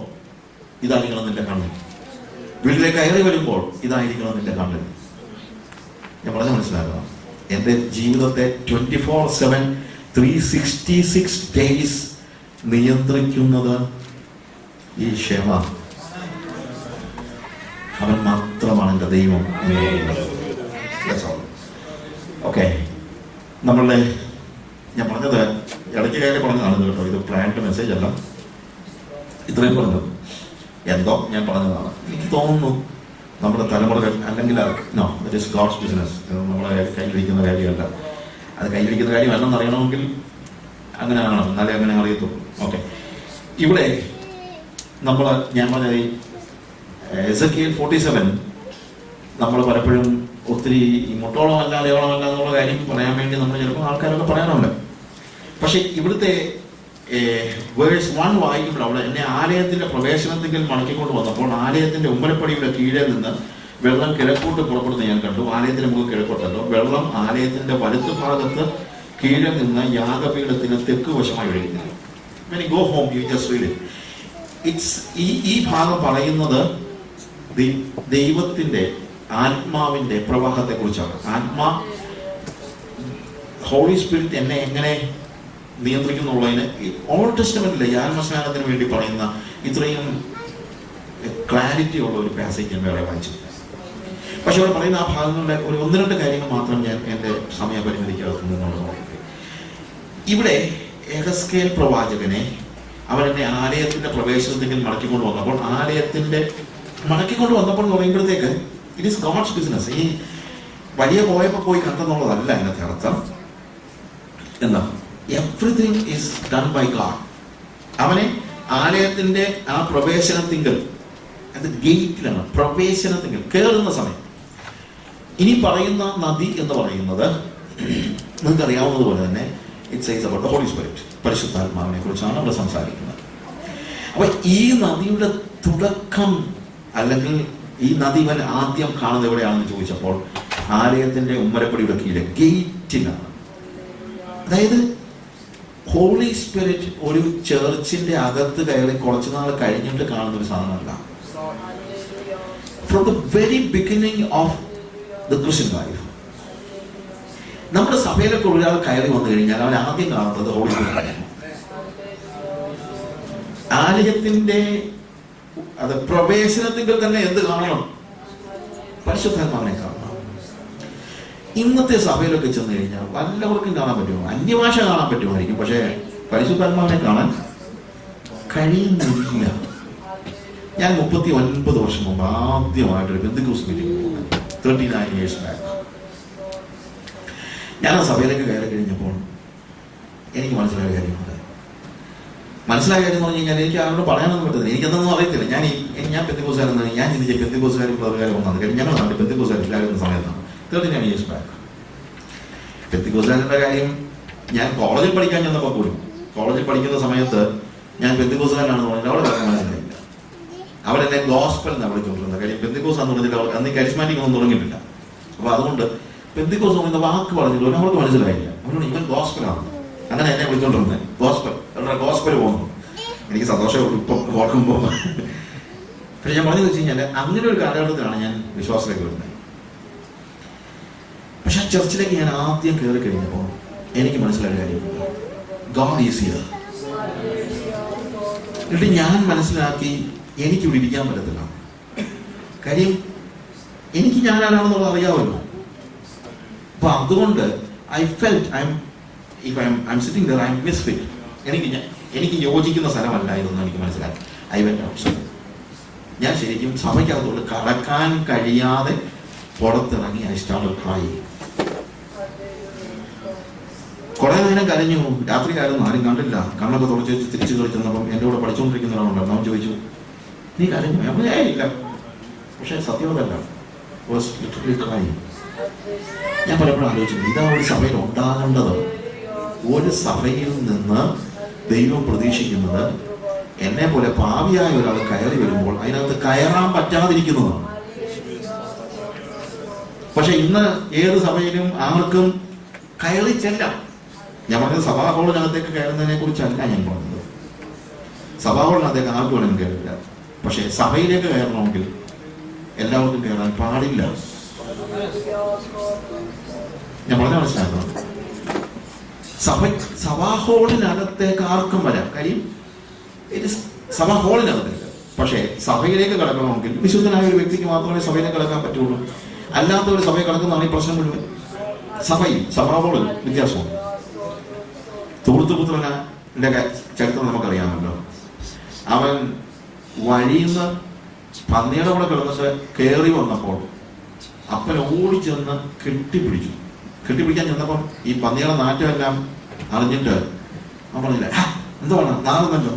ഇതായിരിക്കണം നിന്റെ കണ്ണിൽ. വീട്ടിലേക്ക് കയറി വരുമ്പോൾ ഇതായിരിക്കണം നിന്റെ കണ്ണിൽ. ഞാൻ പറഞ്ഞ മനസ്സിലാക്കണം. എന്റെ ജീവിതത്തെ 24/7 366 days നിയന്ത്രിക്കുന്നത് ഈ ക്ഷമ. അവൻ മാത്രമാണ് എൻ്റെ ദൈവം. ഓക്കെ, നമ്മളുടെ ഞാൻ പറഞ്ഞത് ഇടയ്ക്ക് കാര്യം പറഞ്ഞതാണ് കേട്ടോ, ഇത് പ്ലാൻഡ് മെസ്സേജ് അല്ല. ഇത്രയും പറഞ്ഞത് എന്തോ ഞാൻ പറഞ്ഞതാണ്. എനിക്ക് തോന്നുന്നു നമ്മുടെ തലമുറകൾ അല്ലെങ്കിൽ no it is God's business. നമ്മളെ കയ്യിലിരിക്കുന്ന കാര്യമല്ല. അത് കയ്യിലിരിക്കുന്ന കാര്യമല്ലെന്ന് അറിയണമെങ്കിൽ അങ്ങനെ ആകണം, എന്നാലേ അങ്ങനെ അറിയത്തുള്ളൂ. ഓക്കെ, ഇവിടെ നമ്മൾ ഞാൻ പറഞ്ഞത് എസെക്കിയേൽ 47 നമ്മൾ പലപ്പോഴും ഒത്തിരി മുട്ടോളമല്ല അലയോളമല്ല എന്നുള്ള കാര്യം പറയാൻ വേണ്ടി നമ്മൾ ചിലപ്പോൾ ആൾക്കാരൊക്കെ പറയാറുണ്ട്. പക്ഷെ ഇവിടുത്തെ വേഴ്സ് 1 വായിക്കുമ്പോൾ അവിടെ എന്നെ ആലയത്തിന്റെ പ്രവേശനത്തിൽ മടക്കിക്കൊണ്ട് വന്നപ്പോൾ ആലയത്തിന്റെ ഉമ്മരപ്പടിയുടെ കീഴെ നിന്ന് വെള്ളം കിഴക്കോട്ട് പുറപ്പെടുന്നത് ഞാൻ കണ്ടു. ആലയത്തിന് മുഖം കിഴക്കോട്ടല്ലോ. വെള്ളം ആലയത്തിന്റെ വലത്ത് ഭാഗത്ത് കീഴെ നിന്ന് യാഗപീഠത്തിന് തെക്ക് വശമായി ഒഴുകുന്നു. When you go home, you just read it. ഈ ഭാഗം പറയുന്നത് ദൈവത്തിന്റെ ആത്മാവിന്റെ പ്രവാഹത്തെ കുറിച്ചാണ്. ഹോളി സ്പിരിറ്റ് എന്നെ എങ്ങനെ നിയന്ത്രിക്കുന്നുള്ളതിന് ഓൾഡ് ടെസ്റ്റമെന്റിലെ ആത്മസ്നാനത്തിന് വേണ്ടി പറയുന്ന ഇത്രയും ക്ലാരിറ്റി ഉള്ള ഒരു പാസേജ് ഞാൻ വേറെ വായിച്ചു. പക്ഷെ അവിടെ പറയുന്ന ആ ഭാഗങ്ങളുടെ ഒരു 1-2 കാര്യങ്ങൾ മാത്രം ഞാൻ എൻ്റെ സമയപരിമിതിക്കകത്ത് നിന്നുള്ള നോക്കി. ഇവിടെ യെഹെസ്കേൽ പ്രവാചകനെ അവൻ എന്നെ ആലയത്തിന്റെ പ്രവേശനത്തിൽ മടക്കിക്കൊണ്ട് വന്നപ്പോൾ എന്ന് പറയുമ്പോഴത്തേക്ക് ഇറ്റ് ഈസ് ഗോഡ്സ് ബിസിനസ്. ഈ വലിയ പോയപ്പോൾ പോയി കണ്ടെന്നുള്ളതല്ല അതിനകത്ത് അർത്ഥം. എന്താ? Everything is done by God. അവനെ ആലയത്തിന്റെ ആ പ്രവേശനത്തിങ്കൽ, അത് ഗേറ്റിലാണ്, പ്രവേശനത്തിങ്കൽ കയറുന്ന സമയം. ഇനി പറയുന്ന നദി എന്ന് പറയുന്നത് നിങ്ങൾക്ക് അറിയാവുന്നതുപോലെ തന്നെ it says about the holy spirit, പരിശുദ്ധാത്മാവിനെ കുറിച്ചാണ് അവിടെ സംസാരിക്കുന്നത്. അപ്പൊ ഈ നദിയുടെ തുടക്കം അല്ലെങ്കിൽ ഈ നദി ആദ്യം കാണുന്നത് എവിടെയാണെന്ന് ചോദിച്ചപ്പോൾ ആലയത്തിന്റെ ഉമ്മരപ്പടിയുടെ കീഴിലെ ഗേറ്റിലാണ്. അതായത് ഹോളി സ്പിരിറ്റ് ഒരു ചർച്ചിന്റെ അകത്ത് കയറി കുറച്ചുനാൾ കഴിഞ്ഞിട്ട് കാണുന്ന ഒരു സാധനമല്ല. From the very beginning of the Christian life, നമ്മുടെ സഭയിലൊക്കെ ഒരാൾ കയറി വന്നു കഴിഞ്ഞാൽ അവൻ ആദ്യം കാണുന്നത് ഹോളി സ്പിരിറ്റ്. ആലയത്തിന്റെ അത് പ്രവേശനത്തിൽ തന്നെ എന്ത് കാണണം? പരിശുദ്ധാത്മാവിനെ കാണണം. ഇന്നത്തെ സഭയിലൊക്കെ ചെന്ന് കഴിഞ്ഞാൽ വല്ലവർക്കും കാണാൻ പറ്റുമോ? അന്യഭാഷ കാണാൻ പറ്റുമായിരിക്കും, പക്ഷേ പരിശുദ്ധാത്മാവിനെ കാണാൻ കഴിയുന്നില്ല. ഞാൻ 39 വർഷം മുമ്പ് ആദ്യമായിട്ടൊരു പെന്തക്കോസ്ത് മീറ്റിംഗ് പോകുന്നത്, 39 years ബാക്ക്. ഞാൻ ആ സഭയിലേക്ക് കയറി കഴിഞ്ഞപ്പോൾ എനിക്ക് മനസ്സിലായ കാര്യമുണ്ട്. മനസ്സിലായ കാര്യം എന്ന് പറഞ്ഞു കഴിഞ്ഞാൽ എനിക്ക് ആരോട് പറയാനൊന്നും പറ്റത്തില്ല, എനിക്കെന്തൊന്നും അറിയത്തില്ല. ഞാൻ പെന്തക്കോസ്തുകാരെന്നാണ് ഞാൻ ചിന്തിച്ച പെന്തക്കോസ്തുകാരും ക്ലബ്ബുകാരും ഒന്നാണ്. കാര്യം ഞങ്ങൾ നാട്ടിൽ പെന്തക്കോസ്തുകാർ ഇല്ലായിരുന്ന സമയത്താണ്, 39 years ബാക്ക്. പെന്തക്കോസ്തുകാരുടെ കാര്യം ഞാൻ കോളേജിൽ പഠിക്കാൻ ചെന്നപ്പോൾ പോലും, കോളേജിൽ പഠിക്കുന്ന സമയത്ത് ഞാൻ പെന്തക്കോസ്തുകാരനാണെന്ന് പറഞ്ഞാൽ അവിടെ പറയാൻ മനസ്സിലായില്ല. അവരെന്നെ ഗോസ്പൽ എന്നാണ് വിളിച്ചുകൊണ്ടിരുന്നത്. കാര്യം പെന്തക്കോസ്ത് എന്ന് പറഞ്ഞിട്ട് അവർ അന്ന് കരിസ്മാറ്റിക് ഒന്നും തുടങ്ങിയിട്ടില്ല. അപ്പോൾ അതുകൊണ്ട് പെന്തക്കോസ്ത് എന്ന വാക്ക് പറഞ്ഞിട്ടുള്ള അവർക്ക് മനസ്സിലായില്ല. അവരോട് ഇവൻ ഗോസ്പലാണ്, അങ്ങനെ എന്നെ വിളിച്ചോണ്ടിരുന്നത്. ഗോസ്പൽ അവരുടെ ഗോസ്പൽ പോകുന്നു. എനിക്ക് സന്തോഷം ഇപ്പം ഓർക്കുമ്പോൾ. പക്ഷെ ഞാൻ പറഞ്ഞു വെച്ച് കഴിഞ്ഞാൽ അങ്ങനെ ഒരു കാലഘട്ടത്തിലാണ് ഞാൻ വിശ്വാസത്തിലേക്ക് വരുന്നത്. പക്ഷെ ആ ചർച്ചിലേക്ക് ഞാൻ ആദ്യം കയറി കഴിഞ്ഞപ്പോൾ എനിക്ക് മനസ്സിലായ കാര്യം, ഗോഡ് ഈസ് ഹിയർ. എന്നിട്ട് ഞാൻ മനസ്സിലാക്കി എനിക്കിവിടെ ഇരിക്കാൻ പറ്റത്തില്ല. കാര്യം എനിക്ക് ഞാൻ ആരാണെന്നുള്ളത് അറിയാമല്ലോ. അപ്പൊ അതുകൊണ്ട് I felt I M sitting there, I M misfit. എനിക്ക് യോജിക്കുന്ന സ്ഥലമല്ല ഇതൊന്നും എനിക്ക് മനസ്സിലാക്കി. I went outside. ഞാൻ ശരിക്കും സഭയ്ക്കകത്തോട്ട് കടക്കാൻ കഴിയാതെ പുറത്തിറങ്ങി ഐ സ്റ്റാർട്ടഡ് ക്രൈയിങ്. കുറെ നേരം കരഞ്ഞു. രാത്രിയായിരുന്നു, ആരും കണ്ടില്ല. കണ്ണൊക്കെ തുറച്ച് വെച്ച് തിരിച്ചു കയറി ചെന്നപ്പം എൻ്റെ കൂടെ പഠിച്ചുകൊണ്ടിരിക്കുന്ന ഒരാളുണ്ടായിരുന്നു. അവൻ ചോദിച്ചു, നീ കരഞ്ഞു? ഇല്ല. പക്ഷെ സത്യമതല്ല, വാസ് ലിറ്ററലി ക്രൈയിങ്. ഞാൻ പലപ്പോഴും ആലോചിച്ചു, ഇതാ ഒരു സഭയിൽ ഉണ്ടാകേണ്ടത്. ഒരു സഭയിൽ നിന്ന് ദൈവം പ്രതീക്ഷിക്കുന്നത് എന്നെ പോലെ പാപിയായ ഒരാൾ കയറി വരുമ്പോൾ അതിനകത്ത് കയറാൻ പറ്റാതിരിക്കുന്നതാണ്. പക്ഷെ ഇന്ന് ഏത് സഭയിലും ആർക്കും കയറി ചെല്ലാം. ഞാൻ പറഞ്ഞത് സഭാ ഹോളിനകത്തേക്ക് കയറുന്നതിനെ കുറിച്ചല്ല ഞാൻ പറഞ്ഞത്. സഭാ ഹോളിനകത്തേക്ക് ആർക്കും വേണമെങ്കിൽ കയറില്ല. പക്ഷെ സഭയിലേക്ക് കയറണമെങ്കിൽ എല്ലാവർക്കും കയറാൻ പാടില്ല. ഞാൻ പറഞ്ഞ മനസ്സിലാക്കണം. സഭാ ഹോളിനകത്തേക്ക് ആർക്കും വരാം. കാര്യം ഇത് സഭാ ഹോളിനകത്തേക്ക്. പക്ഷേ സഭയിലേക്ക് കടക്കണമെങ്കിൽ വിശുദ്ധനായ ഒരു വ്യക്തിക്ക് മാത്രമേ സഭയിലേക്ക് കടക്കാൻ പറ്റുള്ളൂ. അല്ലാത്ത ഒരു സഭയിൽ കടക്കുന്നതാണ് ഈ പ്രശ്നം മുഴുവൻ. സഭാ ഹോളിൽ വ്യത്യാസമുണ്ട്. തൂർത്തുപുത്രന്റെ ചരിത്രം നമുക്കറിയാമല്ലോ. അവൻ വഴിയുന്ന പന്നിയുടെ കൂടെ കിടന്നിട്ട് കയറി വന്നപ്പോൾ അപ്പൻ ഓടിച്ചെന്ന് കെട്ടിപ്പിടിക്കാൻ ചെന്നപ്പം ഈ പന്നിയുടെ നാറ്റമെല്ലാം അറിഞ്ഞിട്ട് അവൻ പറഞ്ഞില്ല, എന്താണ് നാളെന്നല്ലോ,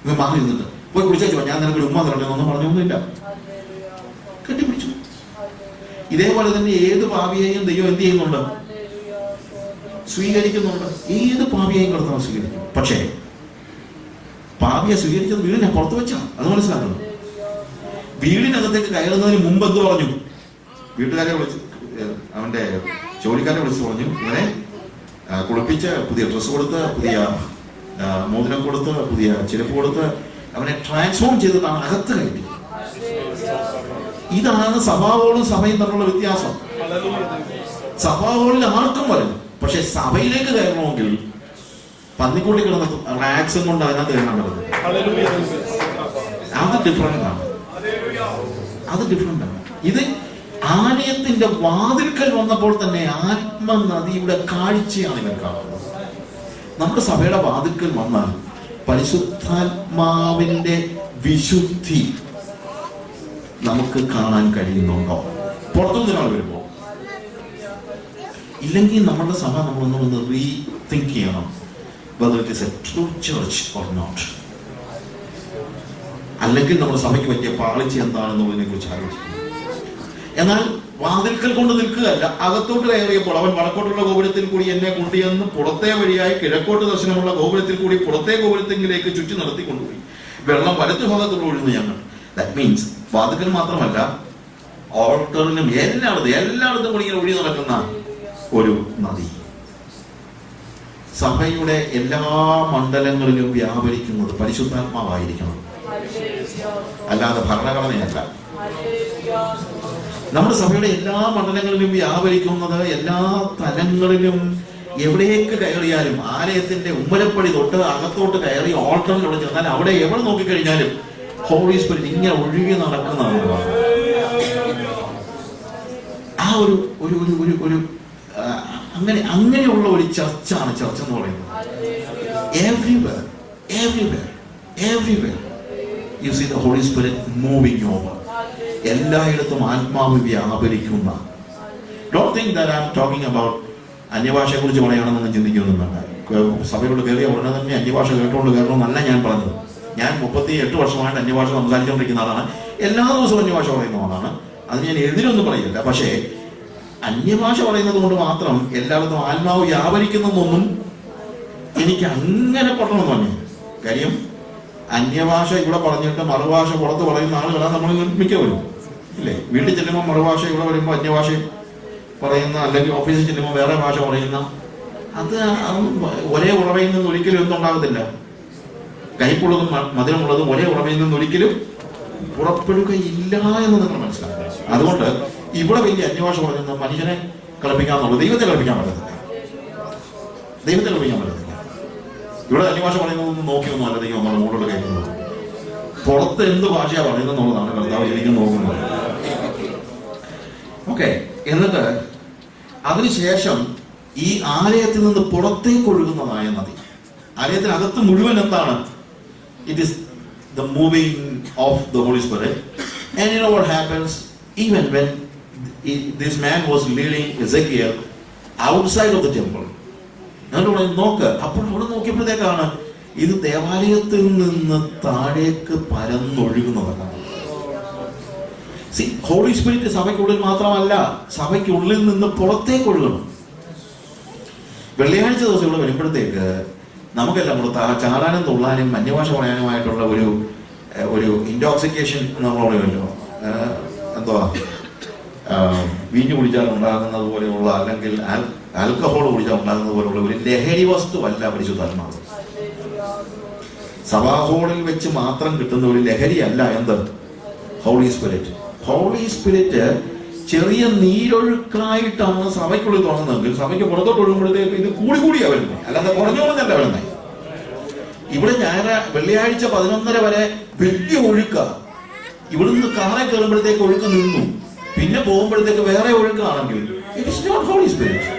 ഇവൻ മാറി നിന്നിട്ട് പോയി കുടിച്ചോ, ഞാൻ നിനക്ക് ഉമ്മ തരണ്ടെന്നൊന്നും പറഞ്ഞൊന്നുമില്ല. കെട്ടിപ്പിടിച്ചു. ഇതേപോലെ തന്നെ ഏത് പാപിയെയും ദൈവം എന്ത് ചെയ്യുന്നുണ്ട്? സ്വീകരിക്കുന്നുണ്ട്. ഏത് പാപിയെയും കടത്താൻ സ്വീകരിക്കും. പക്ഷേ പാപിയെ സ്വീകരിച്ചത് വീടിനെ പുറത്ത് വെച്ചാണ്. അത് മനസ്സിലാക്കണം. വീടിനകത്തേക്ക് കയറുന്നതിന് മുമ്പ് എന്ത് പറഞ്ഞു? വീട്ടുകാരെ വിളിച്ച്, അവന്റെ ജോലിക്കാരെ വിളിച്ച് പറഞ്ഞു, ഇവനെ കുളിപ്പിച്ച് പുതിയ ഡ്രസ്സ് കൊടുത്ത്, പുതിയ മോതിരം കൊടുത്ത്, പുതിയ ചെരുപ്പ് കൊടുത്ത് അവനെ ട്രാൻസ്ഫോം ചെയ്തിട്ടാണ് അകത്ത് കയറ്റി. ഇതാണ് സഭാവോളും സഭയും തമ്മിലുള്ള വ്യത്യാസം. സഭാവോളിൽ ആർക്കും വരും. പക്ഷെ സഭയിലേക്ക് കയറണമെങ്കിൽ പന്നിക്കൂട്ടി കിടന്ന റാക്സും കൊണ്ട് അതിനകത്ത് കയറാൻ പറ്റുന്നത്. അത് ഡിഫറെന്റ് ആണ്. ഇത് ആലയത്തിന്റെ വാതിൽക്കൽ വന്നപ്പോൾ തന്നെ ആത്മനദിയുടെ കാഴ്ചയാണ് ഇവർ കാണുന്നത്. നമ്മുടെ സഭയുടെ വാതിൽക്കൽ വന്നാൽ പരിശുദ്ധാത്മാവിന്റെ വിശുദ്ധി നമുക്ക് കാണാൻ കഴിയുന്നുണ്ടോ? പുറത്തുനിന്ന് ഒരാൾ വരുമ്പോ ഇല്ലെങ്കിൽ നമ്മുടെ സഭ നമ്മളൊന്ന് റീതിങ്ക് ചെയ്യണം, whether it is a true church or not. അല്ലെങ്കിൽ നമ്മുടെ സഭയ്ക്ക് പറ്റിയ പാളിച്ച എന്താണെന്നുള്ളതിനെ കുറിച്ച് ആലോചിക്കണം. എന്നാൽ വാതിൽക്കൽ കൊണ്ട് നിൽക്കുകയല്ല, അകത്തോട്ട് കയറിയപ്പോൾ അവൻ വടക്കോട്ടുള്ള ഗോപുരത്തിൽ കൂടി എന്നെ കൊണ്ടുചെന്ന് പുറത്തെ വഴിയായി കിഴക്കോട്ട് ദർശനമുള്ള ഗോപുരത്തിൽ കൂടി പുറത്തെ ഗോപുരത്തിലേക്ക് ചുറ്റി നടത്തി കൊണ്ടുപോയി. വെള്ളം വലത്തു ഭാഗത്തോട് ഒഴുകുന്നു ഞങ്ങൾ. ദാറ്റ് മീൻസ് വാതിൽക്കൽ മാത്രമല്ല, ഓൾട്ടറിനും എല്ലായിടത്തും കൂടി ഇങ്ങനെ ഒഴുകി നടക്കുന്ന ഒരു നദി. സഭയുടെ എല്ലാ മണ്ഡലങ്ങളിലും വ്യാപരിക്കുന്നത് പരിശുദ്ധാത്മാവായിരിക്കണം, അല്ലാതെ ഭരണഘടനയല്ല. നമ്മുടെ സഭയുടെ എല്ലാ മണ്ഡലങ്ങളിലും വ്യാപരിക്കുന്നത്, എല്ലാ തലങ്ങളിലും എവിടേക്ക് കയറിയാലും, ആലയത്തിന്റെ ഉമ്മരപ്പടി തൊട്ട് അകത്തോട്ട് കയറി ഓൾട്ടറിലൂടെ ചെന്നാൽ അവിടെ എവിടെ നോക്കിക്കഴിഞ്ഞാലും ഹോളി സ്പിരിറ്റ് ഇങ്ങനെ ഒഴുകി നടക്കുന്നതാണ്. ആ ഒരു അങ്ങനെയുള്ള ഒരു ചർച്ചാണ് ചർച്ച എന്ന് പറയുന്നത്. Everywhere, everywhere, everywhere you see the Holy Spirit moving over. എല്ലായിടത്തും ആത്മാവ് വ്യാപരിക്കുന്ന. Don't think that I'm talking about അന്യഭാഷയെ കുറിച്ച് പറയുകയാണെന്നൊന്നും ചിന്തിക്കൊന്നും വേണ്ട. സഭയോട് കയറിയ ഉടനെ തന്നെ അന്യഭാഷ കേട്ടുകൊണ്ട് കയറണമെന്നല്ല ഞാൻ പറഞ്ഞത്. ഞാൻ 38 വർഷമായിട്ട് അന്യഭാഷ സംസാരിച്ചുകൊണ്ടിരിക്കുന്ന ആളാണ്. എല്ലാ ദിവസവും അന്യഭാഷ പറയുന്ന ആളാണ്. അത് ഞാൻ എതിരൊന്നും പറയില്ല. പക്ഷേ അന്യഭാഷ പറയുന്നത് കൊണ്ട് മാത്രം എല്ലായിടത്തും ആത്മാവ് വ്യാപരിക്കുന്നതൊന്നും എനിക്ക് അങ്ങനെ പഠനമൊന്നും തന്നെ. കാര്യം അന്യഭാഷ ഇവിടെ പറഞ്ഞിട്ട് മറുഭാഷ പുറത്ത് പറയുന്ന ആളുകളാണ് നമ്മൾ മിക്കവരും, ഇല്ലേ? വീട്ടിൽ ചെല്ലുമ്പോൾ മറുഭാഷ ഇവിടെ വരുമ്പോൾ അന്യഭാഷ പറയുന്ന, അല്ലെങ്കിൽ ഓഫീസിൽ ചെല്ലുമ്പോൾ വേറെ ഭാഷ പറയുന്ന, അത് ഒരേ ഉറവയിൽ നിന്ന് ഒരിക്കലും എന്തുണ്ടാകത്തില്ല. കൈപ്പുള്ളതും മധുരമുള്ളതും ഒരേ ഉറവയിൽ നിന്ന് ഒരിക്കലും പുറപ്പെടുകയില്ല എന്ന് നിങ്ങൾ മനസ്സിലാക്കുക. അതുകൊണ്ട് ഇവിടെ വലിയ അന്യഭാഷ പറയുന്ന മനുഷ്യനെ കളിപ്പിക്കാന്നുള്ളത് ദൈവത്തെ കളിപ്പിക്കാൻ പറ്റത്തില്ല. ദൈവത്തെ കളിപ്പിക്കാൻ പറ്റത്തില്ല. ഇവിടെ അന്യഭാഷ പറയുന്നതൊന്നും നോക്കിയൊന്നുമല്ല ദൈവം നമ്മുടെ മുകളിൽ കേൾക്കുന്നത്. പുറത്ത് എന്ത് ഭാഷയാണ് പറയുന്നതെന്നുള്ളതാണ് കർത്താവ് ശരിക്കും നോക്കുന്നത്. ഓക്കെ. എന്നിട്ട് അതിനുശേഷം ഈ ആലയത്തിൽ നിന്ന് പുറത്തേക്ക് ഒഴുകുന്നതായ നദി, ആലയത്തിനകത്ത് മുഴുവൻ എന്താണ്? It is the moving of the Holy Spirit. And you know what happens? Even when this man was leading Ezekiel outside of the temple, അപ്പോൾ അവിടെ നോക്കിയപ്പോഴത്തേക്കാണ് ഇത് ദേവാലയത്തിൽ നിന്ന് താഴേക്ക് പരന്നൊഴുകുന്നതാണ്. ഹോളി സ്പിരിറ്റ് സഭയ്ക്കുള്ളിൽ മാത്രമല്ല, സഭയ്ക്കുള്ളിൽ നിന്ന് പുറത്തേക്ക് ഒഴുകണം. വെള്ളിയാഴ്ച ദിവസം ഇവിടെ വരുമ്പോഴത്തേക്ക് നമുക്കെല്ലാം കൂടെ ചാടാനും തുള്ളാനും അന്യഭാഷ പറയാനുമായിട്ടുള്ള ഒരു ഇൻടോക്സിക്കേഷൻ നമ്മൾ പറയുമല്ലോ. എന്തുവാ, വീഞ്ഞു കുടിച്ചാൽ ഉണ്ടാകുന്നത് പോലെയുള്ള, അല്ലെങ്കിൽ ആൽക്കഹോൾ കുടിച്ചാൽ ഉണ്ടാകുന്നത് പോലെയുള്ള ഒരു ലഹരി വസ്തുവല്ല പരിശുദ്ധാത്മാവ്. സഭാഹോളിൽ വെച്ച് മാത്രം കിട്ടുന്ന ഒരു ലഹരിയല്ല എന്ത്? Holy spirit. ഹോളി സ്പിരിറ്റ് ചെറിയ നീരൊഴുക്കായിട്ടാണ് സഭയ്ക്കുള്ളിൽ തോന്നുന്നതെങ്കിൽ സഭയ്ക്ക് പുറത്തോട്ട് ഒഴുകുമ്പോഴത്തേക്ക് ഇത് കൂടിയാ വരുന്നത്, അല്ലാതെ കുറഞ്ഞോളഞ്ഞല്ല വരുന്നത്. ഇവിടെ വെള്ളിയാഴ്ച 11:30 വരെ വലിയ ഒഴുക്ക. ഇവിടുന്ന് കാറെ കയറുമ്പോഴത്തേക്ക് ഒഴുക്ക് നിന്നു, പിന്നെ പോകുമ്പോഴത്തേക്ക് വേറെ ഒഴുക്കാണെങ്കിൽ it is not Holy Spirit.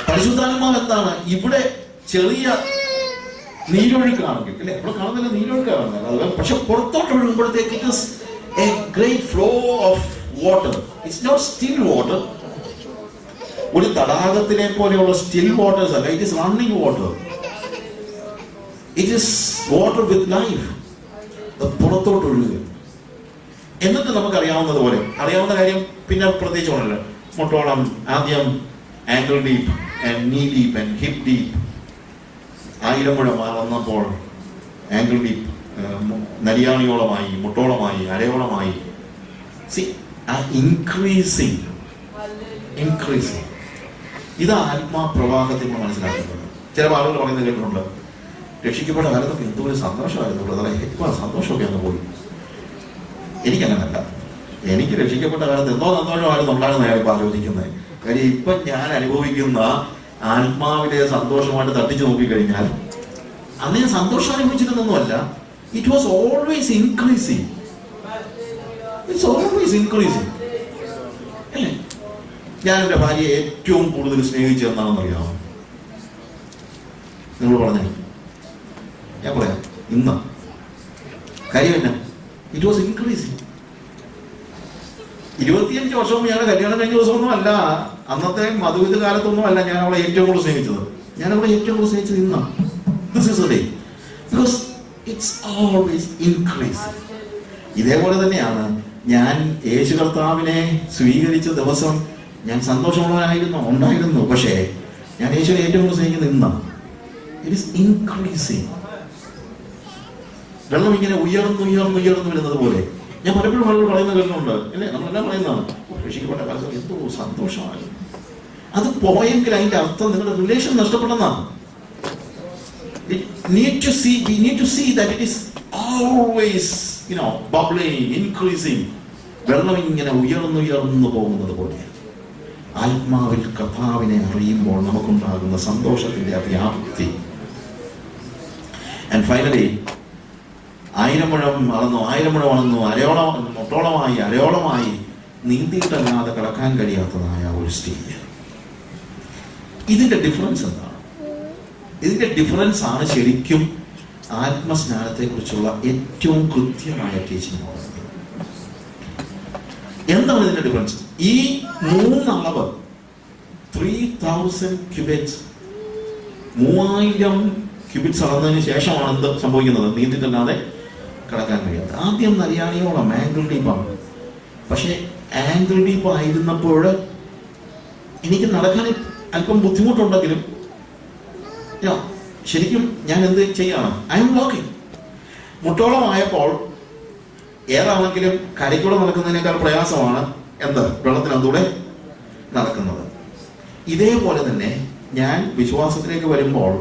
പരിശുദ്ധാത്മാവ് എന്താണ്? ഇവിടെ ചെറിയ നീരൊഴുക്കാണെങ്കിൽ, അല്ലെ, ഇവിടെ കാണുന്നില്ല നീരൊഴുക്കാണ്, പക്ഷെ പുറത്തോട്ട് ഒഴുകുമ്പോഴത്തേക്ക് it is a great flow of water. It's not still water. ഒരു തടാകത്തിനെ പോലെയുള്ള സ്റ്റിൽ വാട്ടേഴ്സ് അല്ല. It is running water. It is water with life. പുറത്തോട്ട് ഒഴുകുക. എന്നിട്ട് നമുക്ക് അറിയാവുന്നതുപോലെ, അറിയാവുന്ന കാര്യം പിന്നെ പ്രത്യേകിച്ച് ഒന്നല്ല. മുട്ടോളം ആദ്യം ആംഗിൾ ഡീപ്പ് ആൻഡ് നീ ഡീപ്പ് ആൻഡ് ഹിപ്പ് ഡീപ്പ്. 1000 മുഴം വന്നപ്പോൾ ആംഗിൾ ഡീപ്പ് നരിയാണിയോളമായി, മുട്ടോളമായി, അരയോളമായി. ഇൻക്രീസിങ്. ഇത് ആത്മാപ്രവാഹത്തിൽ നമ്മൾ മനസ്സിലാക്കുന്നത്. ചില ആളുകൾ പറയുന്നത് കേട്ടിട്ടുണ്ട്, രക്ഷിക്കപ്പെട്ട കാലത്തൊക്കെ എന്തോ ഒരു സന്തോഷമായിരുന്നു, അതെ, ഇപ്പൊ സന്തോഷമൊക്കെ അങ്ങ് പോയി. എനിക്കങ്ങനല്ല. എനിക്ക് രക്ഷിക്കപ്പെട്ട കാലത്ത് എന്തോ സന്തോഷമായിരുന്നു ഉണ്ടാകുന്ന ഞാൻ ഇപ്പൊ ആലോചിക്കുന്നത്. കാര്യം ഇപ്പൊ ഞാൻ അനുഭവിക്കുന്ന ആത്മാവിലെ സന്തോഷമായിട്ട് തട്ടിച്ചു നോക്കിക്കഴിഞ്ഞാൽ അന്ന് ഞാൻ സന്തോഷം അനുഭവിച്ചിരുന്നൊന്നുമല്ല. It was always increasing. It's always increasing. അല്ലേ? ഞാൻ എൻ്റെ ഭാര്യയെ ഏറ്റവും കൂടുതൽ സ്നേഹിച്ചതെന്നാണെന്ന് അറിയാമോ? നിങ്ങൾ പറഞ്ഞേ. ഞാൻ പറയാം. ഇന്ന് കാര്യം എന്നാ? It was increasing. 25 വർഷവും ഞാൻ കല്യാണം കഴിഞ്ഞ ദിവസമൊന്നും അല്ല, അന്നത്തെ മധുവിധ കാലത്തൊന്നും അല്ല ഞാൻ അവളെ ഏറ്റവും കൂടുതൽ സ്നേഹിച്ചത്. ഞാൻ അവളെ ഏറ്റവും കൂടുതൽ സ്നേഹിച്ചത് ഇന്നാണ്. This is the day. Because it's always increasing. ഇതേപോലെ തന്നെയാണ് ഞാൻ യേശു കർത്താവിനെ സ്വീകരിച്ച ദിവസം ഞാൻ സന്തോഷമുള്ളവനായിരുന്നു. പക്ഷേ ഞാൻ യേശുവിനെ ഏറ്റവും കൂടുതൽ സ്നേഹിക്കുന്നത് ഇന്നാണ്. It is increasing. വെള്ളം ഇങ്ങനെ ഉയർന്നു വരുന്നത് പോലെ ഞാൻ പലപ്പോഴും ആളുകൾ പറയുന്നത് കേട്ടിട്ടുണ്ട്, അല്ലേ? നമ്മളെല്ലാം പറയുന്നതാണ്, രക്ഷിക്കപ്പെട്ട കാലത്ത് എന്തോ സന്തോഷമായിരുന്നു. അത് പോയെങ്കിൽ അതിന്റെ അർത്ഥം നിങ്ങളുടെ relation നഷ്ടപ്പെട്ടെന്നാണ്. We need to see that it is always, bubbling, increasing. വെള്ളം ഇങ്ങനെ ഉയർന്നു പോകുന്നത് പോലെ ആത്മാവിൽ കർത്താവിനെ അറിയുമ്പോൾ നമുക്കുണ്ടാകുന്ന സന്തോഷത്തിന്റെ വ്യാപ്തി. And finally, 1000 മുഴം അളന്നു, മുട്ടോളമായി, അരയോളമായി നീന്തിയിട്ടല്ലാതെ കടക്കാൻ കഴിയാത്തതായ ഒരു സ്റ്റേജ്. ഇതിന്റെ ഡിഫറൻസ് എന്താണ്? ഇതിന്റെ ഡിഫറൻസ് ആണ് ശരിക്കും ആത്മസ്നാനത്തെ കുറിച്ചുള്ള ഏറ്റവും കൃത്യമായ ടീച്ചിങ്. എന്താണ് ഇതിന്റെ ഡിഫറൻസ്? ഈ 3 അളവ് 3000 ക്യൂബിറ്റ്സ്, 3000 ക്യൂബിറ്റ്സ് അളന്നതിന് ശേഷമാണ് എന്ത് സംഭവിക്കുന്നത്? നീന്തിട്ടല്ലാതെ കടക്കാൻ കഴിയാത്ത. ആദ്യം നരിയാണിയോളം ആംഗിൾ ഡീപ്പാണ്. പക്ഷെ ആംഗിൾ ഡീപ്പ് ആയിരുന്നപ്പോൾ എനിക്ക് നടക്കാൻ അല്പം ബുദ്ധിമുട്ടുണ്ടെങ്കിലും ശരിക്കും ഞാൻ എന്ത് ചെയ്യാണ്? I M walking. മുട്ടോളമായപ്പോൾ ഏതാണെങ്കിലും കരയ്ക്കൂടെ നടക്കുന്നതിനേക്കാൾ പ്രയാസമാണ് എന്ത്? വെള്ളത്തിനകത്തൂടെ നടക്കുന്നത്. ഇതേപോലെ തന്നെ ഞാൻ വിശ്വാസത്തിലേക്ക് വരുമ്പോൾ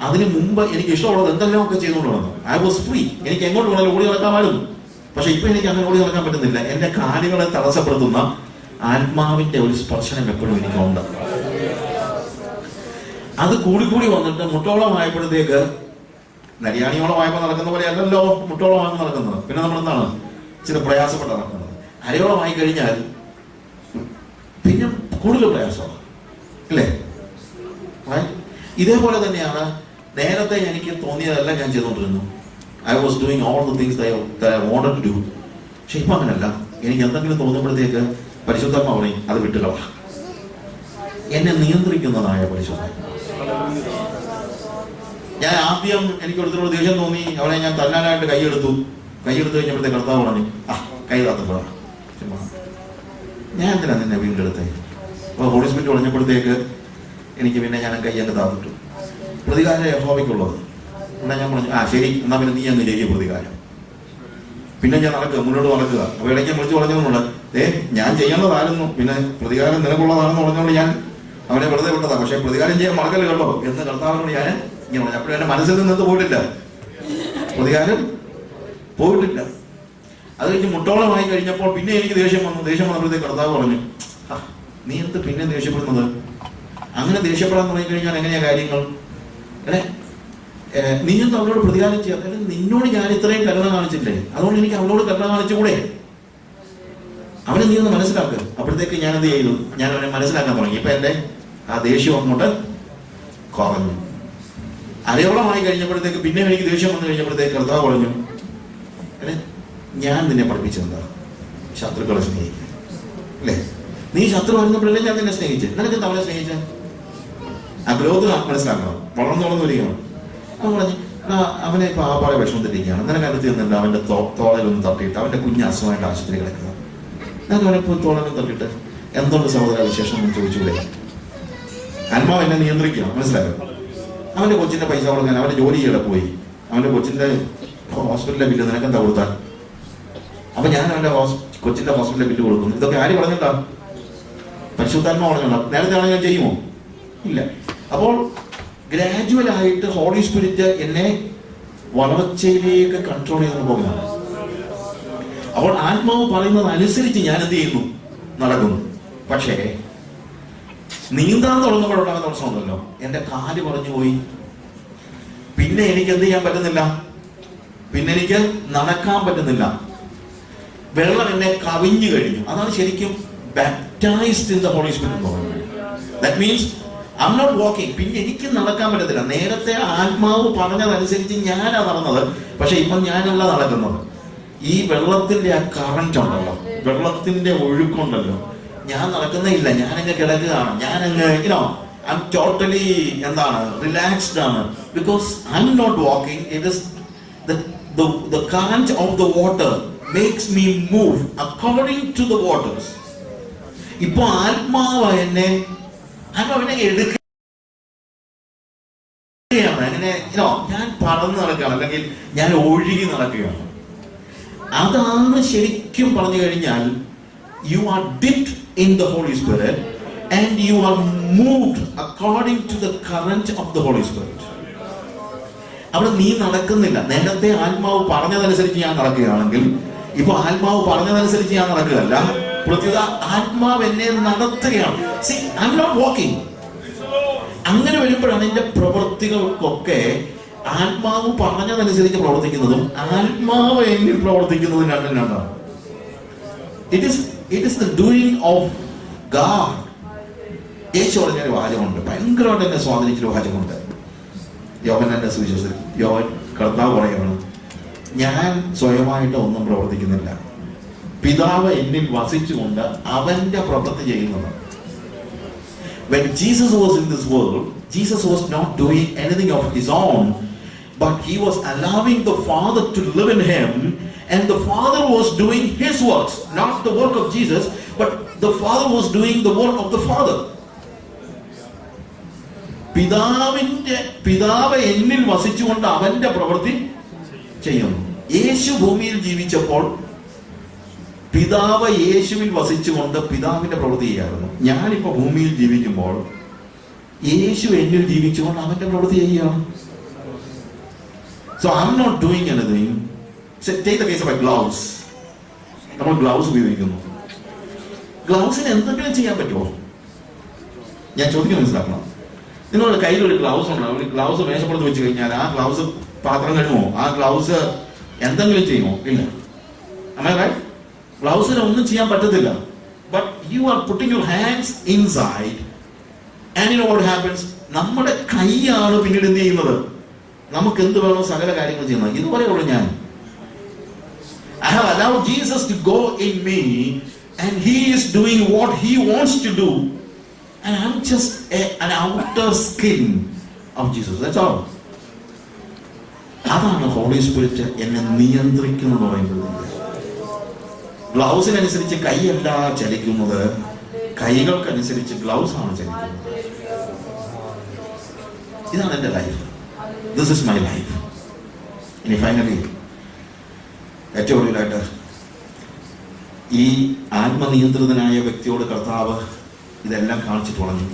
അതിന് മുമ്പ് എനിക്ക് ഇഷ്ടമുള്ളത് എന്തെല്ലാം ഒക്കെ ചെയ്തുകൊണ്ട് വന്നു. I was free. എനിക്ക് എങ്ങോട്ട് വേണമെങ്കിലും ഓടി നടക്കാമായിരുന്നു. പക്ഷെ ഇപ്പൊ എനിക്ക് അങ്ങനെ ഓടി നടക്കാൻ പറ്റുന്നില്ല. എന്റെ കാലുകളെ തടസ്സപ്പെടുത്തുന്ന ആത്മാവിന്റെ ഒരു സ്പർശനം എപ്പോഴും എനിക്കുണ്ട്. അത് കൂടി വന്നിട്ട് മുട്ടോളമായപ്പോഴത്തേക്ക്, നരിയാണിയോളമായപ്പോൾ നടക്കുന്ന പോലെ അല്ലല്ലോ മുട്ടോളമായപ്പോൾ നടക്കുന്നത്. പിന്നെ നമ്മൾ എന്താണ് ചില പ്രയാസപ്പെട്ട് നടക്കുന്നത്. അരയോളമായി കഴിഞ്ഞാൽ പിന്നെ കൂടുതൽ പ്രയാസമാണ്, അല്ലേ? ഇതേപോലെ തന്നെയാണ് നേരത്തെ എനിക്ക് തോന്നിയതെല്ലാം ഞാൻ ചെയ്തുകൊണ്ടിരുന്നു. I was doing all the things that I wanted to do. പക്ഷെ ഇപ്പൊ അങ്ങനല്ല. എനിക്ക് എന്തെങ്കിലും തോന്നുമ്പോഴത്തേക്ക് പരിശുദ്ധാത്മാവ് പറയും അത് വിട്ടുകള. എന്നെ നിയന്ത്രിക്കുന്നതായ പരിശുദ്ധാത്മാവ്. ഞാൻ ആദ്യം എനിക്ക് ഒരുത്തിനോട് ദേഷ്യം തോന്നി, അവനെ ഞാൻ തല്ലാനായിട്ട് കൈയെടുത്തു കഴിഞ്ഞപ്പോഴത്തേക്ക് കർത്താവ് പറഞ്ഞു കൈ താത്തപ്പോഴാ ചുമ്മാ ഞാൻ എന്തിനാ നിന്നെ വീണ്ടെടുത്തേ. അപ്പൊ ഹോളി സ്പിരിറ്റ് പറഞ്ഞപ്പോഴത്തേക്ക് എനിക്ക് പിന്നെ ഞാൻ കൈ അങ്ങ് താത്തിട്ടു. പ്രതികാരം യഹോവയ്ക്കുള്ളത്. പിന്നെ ഞാൻ പറഞ്ഞു ശരി, എന്നാ പിന്നെ നീ അങ്ങ് ചെയ്യും പ്രതികാരം. പിന്നെ ഞാൻ മുന്നോട്ട് നടക്കുക. അപ്പൊ ഇടയ്ക്ക് വിളിച്ച് പറഞ്ഞതുകൊണ്ട് ഞാൻ ചെയ്യേണ്ടതായിരുന്നു, പിന്നെ പ്രതികാരം നിനക്കുള്ളതാണെന്ന് പറഞ്ഞുകൊണ്ട് ഞാൻ അവനെ വെറുതെ വിട്ടതാ. പക്ഷെ പ്രതികാരം ചെയ്യാൻ മറക്കല് കേട്ടോ എന്ന് കർത്താവിനോട് ഞാൻ ഇങ്ങനെ പറഞ്ഞു. അപ്പോഴും എന്റെ മനസ്സിൽ നിന്ന് പോയിട്ടില്ല, പ്രതികാരം പോയിട്ടില്ല. അത് കഴിഞ്ഞ് മുട്ടോളമായി കഴിഞ്ഞപ്പോൾ പിന്നെ എനിക്ക് ദേഷ്യം വന്നപ്പോഴത്തേക്ക് കർത്താവ് പറഞ്ഞു നീ എന്ത് പിന്നെ ദേഷ്യപ്പെടുന്നത്? അങ്ങനെ ദേഷ്യപ്പെടാൻ തുടങ്ങി കഴിഞ്ഞാൽ എങ്ങനെയാ കാര്യങ്ങൾ? നീ എന്ത് അവളോട് പ്രതികാരം ചെയ്യാം? നിന്നോട് ഞാൻ ഇത്രയും കരുണ കാണിച്ചില്ലേ, അതുകൊണ്ട് എനിക്ക് അവളോട് കരുണ കാണിച്ചുകൂടെ? അവനെ നീ ഒന്ന് മനസ്സിലാക്കുക. അപ്പോഴത്തേക്ക് ഞാൻ എന്ത് ചെയ്തു? ഞാൻ അവനെ മനസ്സിലാക്കാൻ തുടങ്ങി. ഇപ്പൊ എന്റെ ആ ദേഷ്യം അങ്ങോട്ട് കുറഞ്ഞു. അരയോളമായി കഴിഞ്ഞപ്പോഴത്തേക്ക് പിന്നെ എനിക്ക് ദേഷ്യം വന്നു കഴിഞ്ഞപ്പോഴത്തേക്ക് കർത്താവ് പറഞ്ഞു ഞാൻ നിന്നെ പഠിപ്പിച്ചെന്താ? ശത്രുക്കളെ സ്നേഹിക്കുക, അല്ലേ? നീ ശത്രു വരുന്നപ്പോഴല്ലേ ഞാൻ നിന്നെ സ്നേഹിച്ചത്. നിനക്ക് അവനെ സ്നേഹിച്ച ആ ഗ്രോത്ത് മനസ്സിലാക്കണം. വളർന്നു വരികയാണ്. അവൻ പറഞ്ഞു അവനെ ഇപ്പൊ ആപാടെ വിഷമത്തിരിക്കുകയാണ്, നിനക്ക് അടുത്ത് ചെന്നിട്ട് അവന്റെ തോളയിലൊന്ന് തട്ടിയിട്ട് അവന്റെ കുഞ്ഞ് അസുഖമായിട്ട് ആശുപത്രി കിടക്കുക. നിനക്ക് അവനെ പോയി തോളയിലും തട്ടിയിട്ട് എന്തുകൊണ്ട് സഹോദര വിശേഷം എന്ന് ചോദിച്ചുകൂടെ? ആത്മാവ് എന്നെ നിയന്ത്രിക്കണം, മനസ്സിലായോ? അവന്റെ കൊച്ചിന്റെ പൈസ കൊടുക്കാൻ അവന്റെ ജോലി ചെയ്യടെ പോയി അവന്റെ കൊച്ചിന്റെ ഹോസ്പിറ്റലിലെ ബില്ല് നിനക്കെന്താ കൊടുത്താൽ? അപ്പൊ ഞാൻ അവന്റെ കൊച്ചിന്റെ ഹോസ്പിറ്റലിലെ ബില്ല് കൊടുക്കുന്നു. ഇതൊക്കെ ആര് പറഞ്ഞിട്ടാ? പരിശുദ്ധാത്മാവ് പറഞ്ഞിട്ടുണ്ടോ? നേരത്തെ ആണെങ്കിൽ ചെയ്യുമോ? ഇല്ല. അപ്പോൾ ഗ്രാജുവൽ ആയിട്ട് ഹോളി സ്പിരിറ്റ് എന്നെ വളർച്ചയിലേക്ക് കൺട്രോൾ ചെയ്തു പോകുന്നതാണ്. അപ്പോൾ ആത്മാവ് പറയുന്നത് അനുസരിച്ച് ഞാൻ എന്ത് ചെയ്യുന്നു? നടക്കുന്നു. പക്ഷേ നീന്താൻ തുടങ്ങുമ്പോഴുണ്ടാകുന്ന പ്രശ്നമുണ്ടല്ലോ, എന്റെ കാല് പറഞ്ഞു പോയി. പിന്നെ എനിക്ക് എന്ത് ചെയ്യാൻ പറ്റുന്നില്ല, പിന്നെ എനിക്ക് നടക്കാൻ പറ്റുന്നില്ല. വെള്ളം എന്നെ കവിഞ്ഞു കഴിഞ്ഞു. അതാണ് ശരിക്കും baptised in the holy spirit എന്ന് പറയുന്നത്. That means I am not walking. പിന്നെ എനിക്ക് നടക്കാൻ പറ്റത്തില്ല. നേരത്തെ ആത്മാവ് പറഞ്ഞതനുസരിച്ച് ഞാനാ നടന്നത്, പക്ഷെ ഇപ്പം ഞാനല്ല നടക്കുന്നത്. ഈ വെള്ളത്തിന്റെ ആ കറന്റ് ഉണ്ടല്ലോ, വെള്ളത്തിന്റെ ഒഴുക്കുണ്ടല്ലോ, ഞാൻ നടക്കുന്നില്ല. ഞാനങ്ങ് കിടക്കുകയാണ്. ഞാനങ്ങ് ഐ എം ടോട്ടലി റിലാക്സ്ഡ് ആണ്. Because I'm not walking. It is the current of the water makes me move according to the waters. ഇപ്പൊ ആത്മാവ് എന്നെ എടുക്കുകയാണ്. അങ്ങനെ ഞാൻ പറന്ന് നടക്കുകയാണ്, അല്ലെങ്കിൽ ഞാൻ ഒഴുകി നടക്കുകയാണ്. അതാണ് ശരിക്കും പറഞ്ഞു കഴിഞ്ഞാൽ you are dipped in the Holy Spirit and you are moved according to the current of the Holy Spirit. അവിടെ നീ നടക്കുന്നില്ല. നേരത്തെ ആത്മാവ് പറഞ്ഞതനുസരിച്ച് ഞാൻ നടക്കുകയാണെങ്കിൽ ഇപ്പൊ ആത്മാവ് പറഞ്ഞതനുസരിച്ച് ഞാൻ നടക്കുകയല്ല, പ്രത്യേക ആത്മാവ് എന്നെ നടത്തുകയാണ്. See, I'm not walking. അങ്ങനെ വരുമ്പോഴാണ് എന്റെ പ്രവൃത്തികൾക്കൊക്കെ ആത്മാവ് പറഞ്ഞതനുസരിച്ച് പ്രവർത്തിക്കുന്നതും ആത്മാവ് എന്നിൽ പ്രവർത്തിക്കുന്നതും രണ്ടും രണ്ടാണ്. It is the doing of God യേശു പറഞ്ഞൊരു വാചകമുണ്ട്, ഭയങ്കരമായിട്ട് എന്നെ സ്വാധീനിച്ചൊരു വാചകമുണ്ട്. യോഹന്നാന്റെ സുവിശേഷത്തിൽ കർത്താവ് പറയുകയാണ്, ഞാൻ സ്വയമായിട്ട് ഒന്നും പ്രവർത്തിക്കുന്നില്ല, പിതാവ് എന്നിൽ വസിച്ചുകൊണ്ട് അവന്റെ പ്രവൃത്തി ചെയ്യുന്നത്. When Jesus was in this world, Jesus was not doing anything of his own, but he was allowing the Father to live in him, and the Father was doing his works, not the work of Jesus, but the Father was doing the work of the Father. പിതാവ് എന്നിൽ വസിച്ചുകൊണ്ട് അവന്റെ പ്രവൃത്തി ചെയ്യുന്നു. യേശു ഭൂമിയിൽ ജീവിച്ചപ്പോൾ പിതാവ് യേശുവിൽ വസിച്ചുകൊണ്ട് പിതാവിന്റെ പ്രവൃത്തി ചെയ്യാറുണ്ട്. ഞാനിപ്പോ ഭൂമിയിൽ ജീവിക്കുമ്പോൾ യേശു എന്നിൽ ജീവിച്ചുകൊണ്ട് അവന്റെ പ്രവൃത്തി ചെയ്യുകയാണ്. So I'm not doing anything. So take the case of a gloves. നമ്മൾ ഗ്ലൗസ് ഉപയോഗിക്കുന്നു. ഗ്ലൗസിന് എന്തെങ്കിലും ചെയ്യാൻ പറ്റുമോ? ഞാൻ ചോദിക്കാൻ മനസ്സിലാക്കണം. നിങ്ങളുടെ കയ്യിൽ ഒരു ഗ്ലൗസ് ഉണ്ട്, ഒരു ഗ്ലൗസ് മേശപ്പുറത്ത് വെച്ച് കഴിഞ്ഞാൽ ആ ഗ്ലൗസ് പാത്രം കഴുകുമോ? ആ ഗ്ലൗസ് എന്തെങ്കിലും ചെയ്യുമോ? ഇല്ല. ഗ്ലൗസിന് ഒന്നും ചെയ്യാൻ പറ്റത്തില്ല. But you are putting your hands inside and you know what happens. നമ്മുടെ കൈയാണ് പിന്നീട് എന്ത് ചെയ്യുന്നത്? നമുക്ക് എന്ത് വേണോ സകല കാര്യങ്ങൾ ചെയ്യുന്നത്. ഇതുപോലെയുള്ളൂ ഞാൻ. I have allowed Jesus to go in me and he is doing what he wants to do, and I'm just an outer skin of Jesus. That's all. അതാണ് ഹോളി സ്പിരിറ്റ് എന്നെ നിയന്ത്രിക്കുന്നത് പറയുന്നത്. ഗ്ലൗസിനനുസരിച്ച് കൈയല്ല ചലിക്കുന്നത്, കൈകൾക്കനുസരിച്ച് ഗ്ലൗസ് ആണ് ചലിക്കുന്നത്. ഇതാണ് എൻ്റെ life. This is my life. ഇനി finally ഏറ്റവും ഒടുവിലായിട്ട് ഈ ആത്മനിയന്ത്രിതനായ വ്യക്തിയോട് കർത്താവ് ഇതെല്ലാം കാണിച്ചിട്ട് പറഞ്ഞു,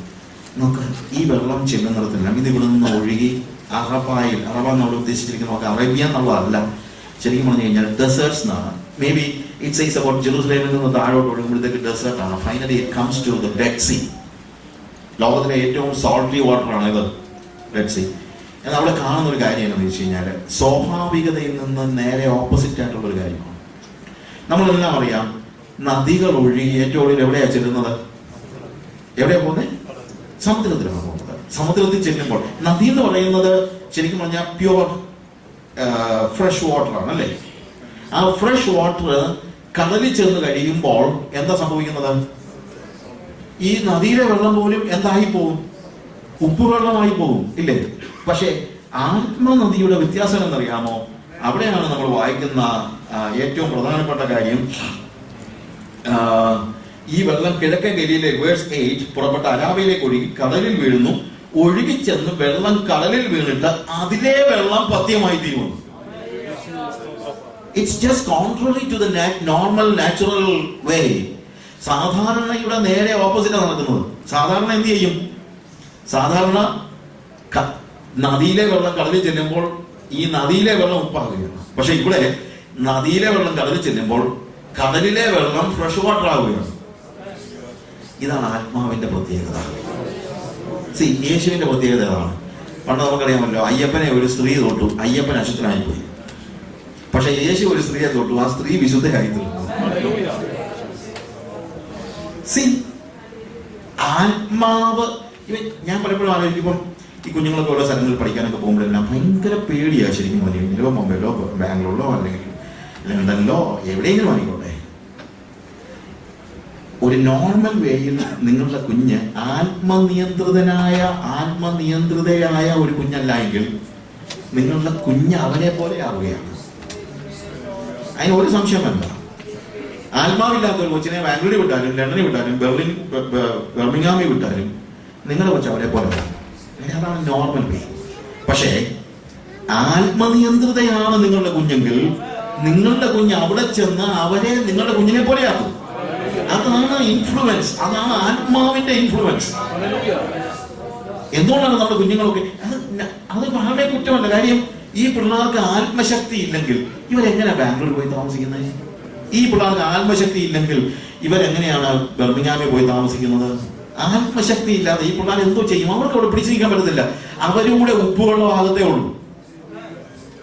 നമുക്ക് ഈ വെള്ളം ചെല്ലുന്നിടത്തെല്ലാം ഇത് ഇവിടെ നിന്ന് ഒഴുകി അറബായിൽ, അറബ നമ്മൾ ഉദ്ദേശിച്ചിരിക്കുന്നത് നമുക്ക് അറേബ്യ എന്നുള്ളതല്ല, ശരിക്കും പറഞ്ഞു കഴിഞ്ഞാൽ ഡെസേർട്സ് എന്നാണ്. Maybe it says about ജെറുസലേമിൽ നിന്ന് താഴോട്ട് ഒഴുകുമ്പോഴത്തേക്ക് ഡെസേർട്ട് ആണ്. Finally it comes to the Red Sea. ലോകത്തിലെ ഏറ്റവും സോൾട്ടി വാട്ടർ ആണ് ഇത്, റെഡ് സീ. എന്നാൽ അവിടെ കാണുന്ന ഒരു കാര്യം എന്താണെന്ന് വെച്ച് കഴിഞ്ഞാൽ സ്വാഭാവികതയിൽ നിന്ന് നേരെ ഓപ്പോസിറ്റ് ആയിട്ടുള്ള ഒരു കാര്യമാണ്. നമ്മളെല്ലാം അറിയാം, നദികൾ ഒഴുകി ഏറ്റവും ഒടുവിൽ എവിടെയാ ചെല്ലുന്നത്? എവിടെയാ പോകുന്നത്? സമുദ്രത്തിലാണ് പോകുന്നത്. സമുദ്രത്തിൽ ചെല്ലുമ്പോൾ നദി എന്ന് പറയുന്നത് ശരിക്കും പറഞ്ഞാൽ പ്യുവർ ഫ്രഷ് വാട്ടർ ആണ്, അല്ലേ? ആ ഫ്രഷ് വാട്ടർ കടലിൽ ചെന്ന് കഴിയുമ്പോൾ എന്താ സംഭവിക്കുന്നത്? ഈ നദിയിലെ വെള്ളം പോലും എന്തായി പോകും? ഉപ്പുവെള്ളമായി പോകും, ഇല്ലേ? പക്ഷെ ആത്മനദിയുടെ വ്യത്യാസം എന്നറിയാമോ? അവിടെയാണ് നമ്മൾ വായിക്കുന്ന ഏറ്റവും പ്രധാനപ്പെട്ട കാര്യം. ഈ വെള്ളം കിഴക്കൻ ഗലീലയിൽ വേഴ്സ് 8 പുറപ്പെട്ട അരാബയിലേക്ക് ഒഴുകി കടലിൽ വീഴുന്നു. ഒഴുകിച്ചെന്ന് വെള്ളം കടലിൽ വീണിട്ട് അതിലെ വെള്ളം പഥ്യമായി തീരുന്നു. It's just contrary to the normal natural way. സാധാരണയുടെ നേരെ ഓപ്പോസിറ്റാണ് നടക്കുന്നത്. സാധാരണ എന്ത് ചെയ്യും? സാധാരണ നദിയിലെ വെള്ളം കടലിൽ ചെല്ലുമ്പോൾ ഈ നദിയിലെ വെള്ളം ഉപ്പാകുകയാണ്. പക്ഷെ ഇവിടെ നദിയിലെ വെള്ളം കടലിൽ ചെല്ലുമ്പോൾ കടലിലെ വെള്ളം ഫ്രഷ് വാട്ടർ ആവുകയാണ്. ഇതാണ് ആത്മാവിന്റെ പ്രത്യേകത. യേശുവിന്റെ പ്രത്യേകത ഏതാണ്? പണ്ട് നമുക്കറിയാമല്ലോ, അയ്യപ്പനെ ഒരു സ്ത്രീ തൊട്ടു, അയ്യപ്പൻ അശുദ്ധനായി പോയി. പക്ഷെ യേശു ഒരു സ്ത്രീയെ തൊട്ടു, ആ സ്ത്രീ വിശുദ്ധയായി തീർന്നു. ആത്മാവ്. ഞാൻ പലപ്പോഴും ആലോചിക്കുമ്പം ഈ കുഞ്ഞുങ്ങളൊക്കെ ഓരോ സ്ഥലങ്ങളിൽ പഠിക്കാനൊക്കെ പോകുമ്പോഴെല്ലാം ഭയങ്കര പേടിയാണ് ശരിക്കും പറഞ്ഞു കഴിഞ്ഞാൽ. മുംബൈയിലോ ബാംഗ്ലൂരിലോ അല്ലെങ്കിൽ ലണ്ടനിലോ എവിടെയെങ്കിലും ആയിക്കോട്ടെ, ഒരു നോർമൽ വേയിൽ നിങ്ങളുടെ കുഞ്ഞ് ആത്മനിയന്ത്രിതയായ ഒരു കുഞ്ഞല്ല എങ്കിൽ നിങ്ങളുടെ കുഞ്ഞ് അവനെ പോലെ ആവുകയാണ്. അതിന് ഒരു സംശയം വേണ്ട. ആത്മാവില്ലാത്ത ഒരു കൊച്ചിനെ ബാംഗ്ലൂരിൽ വിട്ടാലും ലണ്ടനിൽ വിട്ടാലും ബർമിംഗ്ഹാമിൽ വിട്ടാലും നിങ്ങളുടെ കൊച്ചു അവരെ പോലെ ആവും. അതാണ് നോർമൽ വേ. പക്ഷേ ആത്മനിയന്ത്രിതയാണ് നിങ്ങളുടെ കുഞ്ഞെങ്കിൽ നിങ്ങളുടെ കുഞ്ഞ് അവിടെ ചെന്ന് അവരെ നിങ്ങളുടെ കുഞ്ഞിനെ പോലെയാക്കും. അതാണ് ഇൻഫ്ലുവൻസ്, അതാണ് ആത്മാവിന്റെ ഇൻഫ്ലുവൻസ്. എന്തുകൊണ്ടാണ് നമ്മുടെ കുഞ്ഞുങ്ങളൊക്കെ അത് വളരെ കുറ്റമല്ല. കാര്യം ഈ പിള്ളേർക്ക് ആത്മശക്തി ഇല്ലെങ്കിൽ ഇവരെങ്ങനെയാ ബാംഗ്ലൂർ പോയി താമസിക്കുന്നത്? ഈ പിള്ളേർക്ക് ആത്മശക്തി ഇല്ലെങ്കിൽ ഇവരെങ്ങനെയാണ് ബർമിംഗ്ഹാമിൽ പോയി താമസിക്കുന്നത്? ആത്മശക്തി ഇല്ലാതെ ഈ പിള്ളേർ എന്തോ ചെയ്യും? അവർക്ക് അവിടെ പിടിച്ചിരിക്കാൻ പറ്റത്തില്ല. അവരുടെ ഉപ്പുവെള്ളം ആകത്തേ ഉള്ളൂ.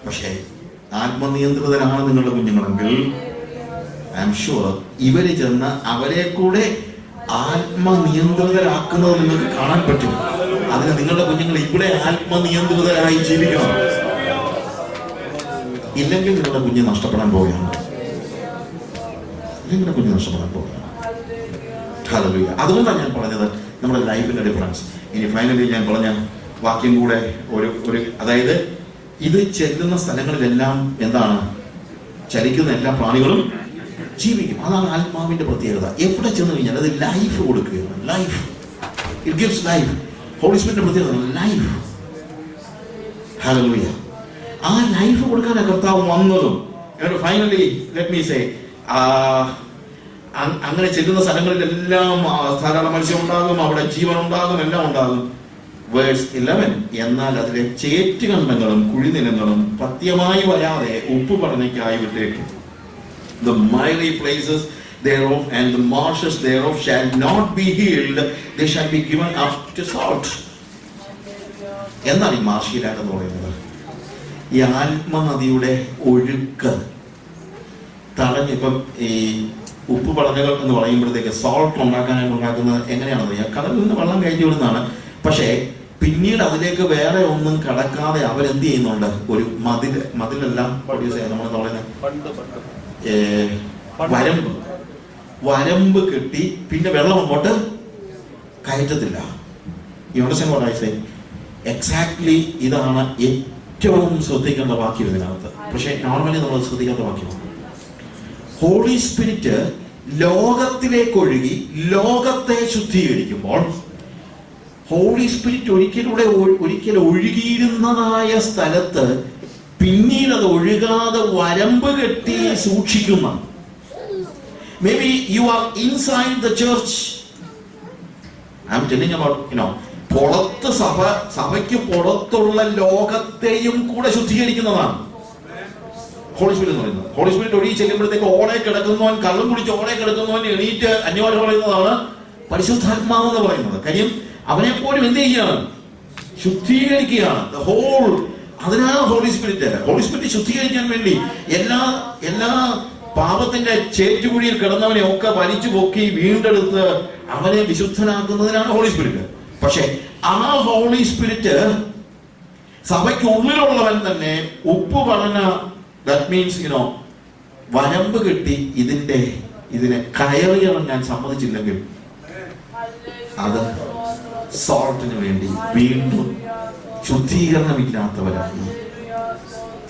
പക്ഷേ ആത്മനിയന്ത്രിതരാണ് നിങ്ങളുടെ കുഞ്ഞുങ്ങളെങ്കിൽ ഐ ആം ഷുവർ ഇവര് ചെന്ന് അവരെ കൂടെ ആത്മനിയന്ത്രിതരാക്കുന്നത് നിങ്ങൾക്ക് കാണാൻ പറ്റും. അതിന് നിങ്ങളുടെ കുഞ്ഞുങ്ങൾ ഇവിടെ ആത്മനിയന്ത്രിതരായി ജീവിക്കണം. ഇല്ലെങ്കിൽ നിങ്ങളുടെ കുഞ്ഞ് നഷ്ടപ്പെടാൻ പോവുകയാണ്. നിങ്ങളുടെ കുഞ്ഞ് നഷ്ടപ്പെടാൻ പോവുകയാണ്. ഹല്ലേലൂയ. അതുകൊണ്ടാണ് ഞാൻ പറഞ്ഞത് നമ്മുടെ ലൈഫിന്റെ ഡിഫറൻസ്. ഇനി ഫൈനലി ഞാൻ പറഞ്ഞ വാക്യം കൂടെ ഒരു അതായത് ഇത് ചെല്ലുന്ന സ്ഥലങ്ങളിലെല്ലാം എന്താണ്, ചലിക്കുന്ന എല്ലാ പ്രാണികളും ജീവിക്കും. അതാണ് ആത്മാവിന്റെ പ്രത്യേകത. എവിടെ ചെന്ന് കഴിഞ്ഞാൽ അത് ലൈഫ് കൊടുക്കുകയാണ്. Life, it gives life. Holy സ്പിരിറ്റിന്റെ പ്രത്യേകത ലൈഫ്. ഹല്ലേലൂയ. ആ ലൈഫ് കൊടുക്കാനാണ് കർത്താവ് വന്നതും. ഫൈനലി ലെറ്റ് മീ സേ, അങ്ങനെ ചെല്ലുന്ന സ്ഥലങ്ങളിലെല്ലാം ധാരാളം മത്സ്യം ഉണ്ടാകും, അവിടെ ജീവൻ ഉണ്ടാകും, എല്ലാം ഉണ്ടാകും. വേഴ്സ് 11, എന്നാൽ അതിലെ ചേറ്റുകണ്ടങ്ങളും കുഴിനിലങ്ങളും പത്യമായി വരാതെ ഉപ്പ് പഠനയ്ക്കായി വിട്ടേക്കും. The miry places thereof and the marshes thereof shall not be healed, they shall be given up to salt. എന്താണ് ഈ മാർഷിലാൻഡ് എന്ന് പറയുന്നത്? ഈ ആത്മനദിയുടെ ഒഴുക്ക് തടഞ്ഞ്, ഇപ്പം ഈ ഉപ്പ് പടലകൾ എന്ന് പറയുമ്പോഴത്തേക്ക് സോൾട്ട് ഉണ്ടാക്കാനായിട്ട് ഉണ്ടാക്കുന്നത് എങ്ങനെയാണെന്ന്, കടലിൽ നിന്ന് വെള്ളം കയറ്റി വിടുന്നതാണ്. പക്ഷേ പിന്നീട് അതിലേക്ക് വേറെ ഒന്നും കടക്കാതെ അവരെന്ത് ചെയ്യുന്നുണ്ട്, ഒരു മതിലെല്ലാം പ്രൊഡ്യൂസ് ചെയ്യാൻ നമ്മളെന്താ പറയുന്നത്, വരമ്പ് കെട്ടി പിന്നെ വെള്ളം അങ്ങോട്ട് കയറ്റത്തില്ല. എക്സാക്ട്ലി ഇതാണ് ഏറ്റവും ശ്രദ്ധിക്കേണ്ട വാക്യം ഇതിനകത്ത്. പക്ഷെ നോർമലി നമ്മൾ ശ്രദ്ധിക്കാത്ത വാക്യമാണ്. ഹോളി സ്പിരിറ്റ് ലോകത്തിലേക്ക് ഒഴുകി ലോകത്തെ ശുദ്ധീകരിക്കുമ്പോൾ, ഹോളി സ്പിരിറ്റ് ഒരിക്കൽ ഒഴുകിയിരുന്നതായ സ്ഥലത്ത് പിന്നീട് അത് ഒഴുകാതെ വരമ്പ് കെട്ടി സൂക്ഷിക്കുന്ന, maybe you are inside the church, I am telling about പുറത്ത് സഭയ്ക്ക് പുറത്തുള്ള ലോകത്തെയും കൂടെ ശുദ്ധീകരിക്കുന്നതാണ് ഹോളി സ്പിരിറ്റ് എന്ന് പറയുന്നത്. ഹോളി സ്പിരിറ്റ് ഒഴുകി ചെല്ലുമ്പോഴത്തേക്ക് ഓടെ കിടക്കുന്നവൻ, കള്ളം കുടിച്ച് ഓടെ കിടക്കുന്നവൻ എണീറ്റ് അന്യവാദം പറയുന്നതാണ് പരിശുദ്ധാത്മാവ് എന്ന് പറയുന്നത്. കാര്യം അവനെ പോലും എന്ത് ചെയ്യുകയാണ്, ശുദ്ധീകരിക്കുകയാണ്. അതിനാണ് ഹോളി സ്പിരിറ്റ്. ഹോളി സ്പിരിറ്റ് ശുദ്ധീകരിക്കാൻ വേണ്ടി എല്ലാ പാപത്തിന്റെ ചേറ്റുകുഴിയിൽ കിടന്നവനെ ഒക്കെ വലിച്ചു പൊക്കി വീണ്ടെടുത്ത് അവനെ വിശുദ്ധനാക്കുന്നതിനാണ് ഹോളി സ്പിരിറ്റ്. പക്ഷെ ആ ഹോളി സ്പിരിറ്റ് സഭയ്ക്കുള്ളിലുള്ളവൻ തന്നെ ഉപ്പ് പറഞ്ഞ, ദാറ്റ് മീൻസ് വരമ്പ് കെട്ടി ഇതിനെ കയറിയിറങ്ങാൻ സമ്മതിച്ചില്ലെങ്കിൽ അത് സോൾട്ടിന് വേണ്ടി വീണ്ടും ശുദ്ധീകരണമില്ലാത്തവരായി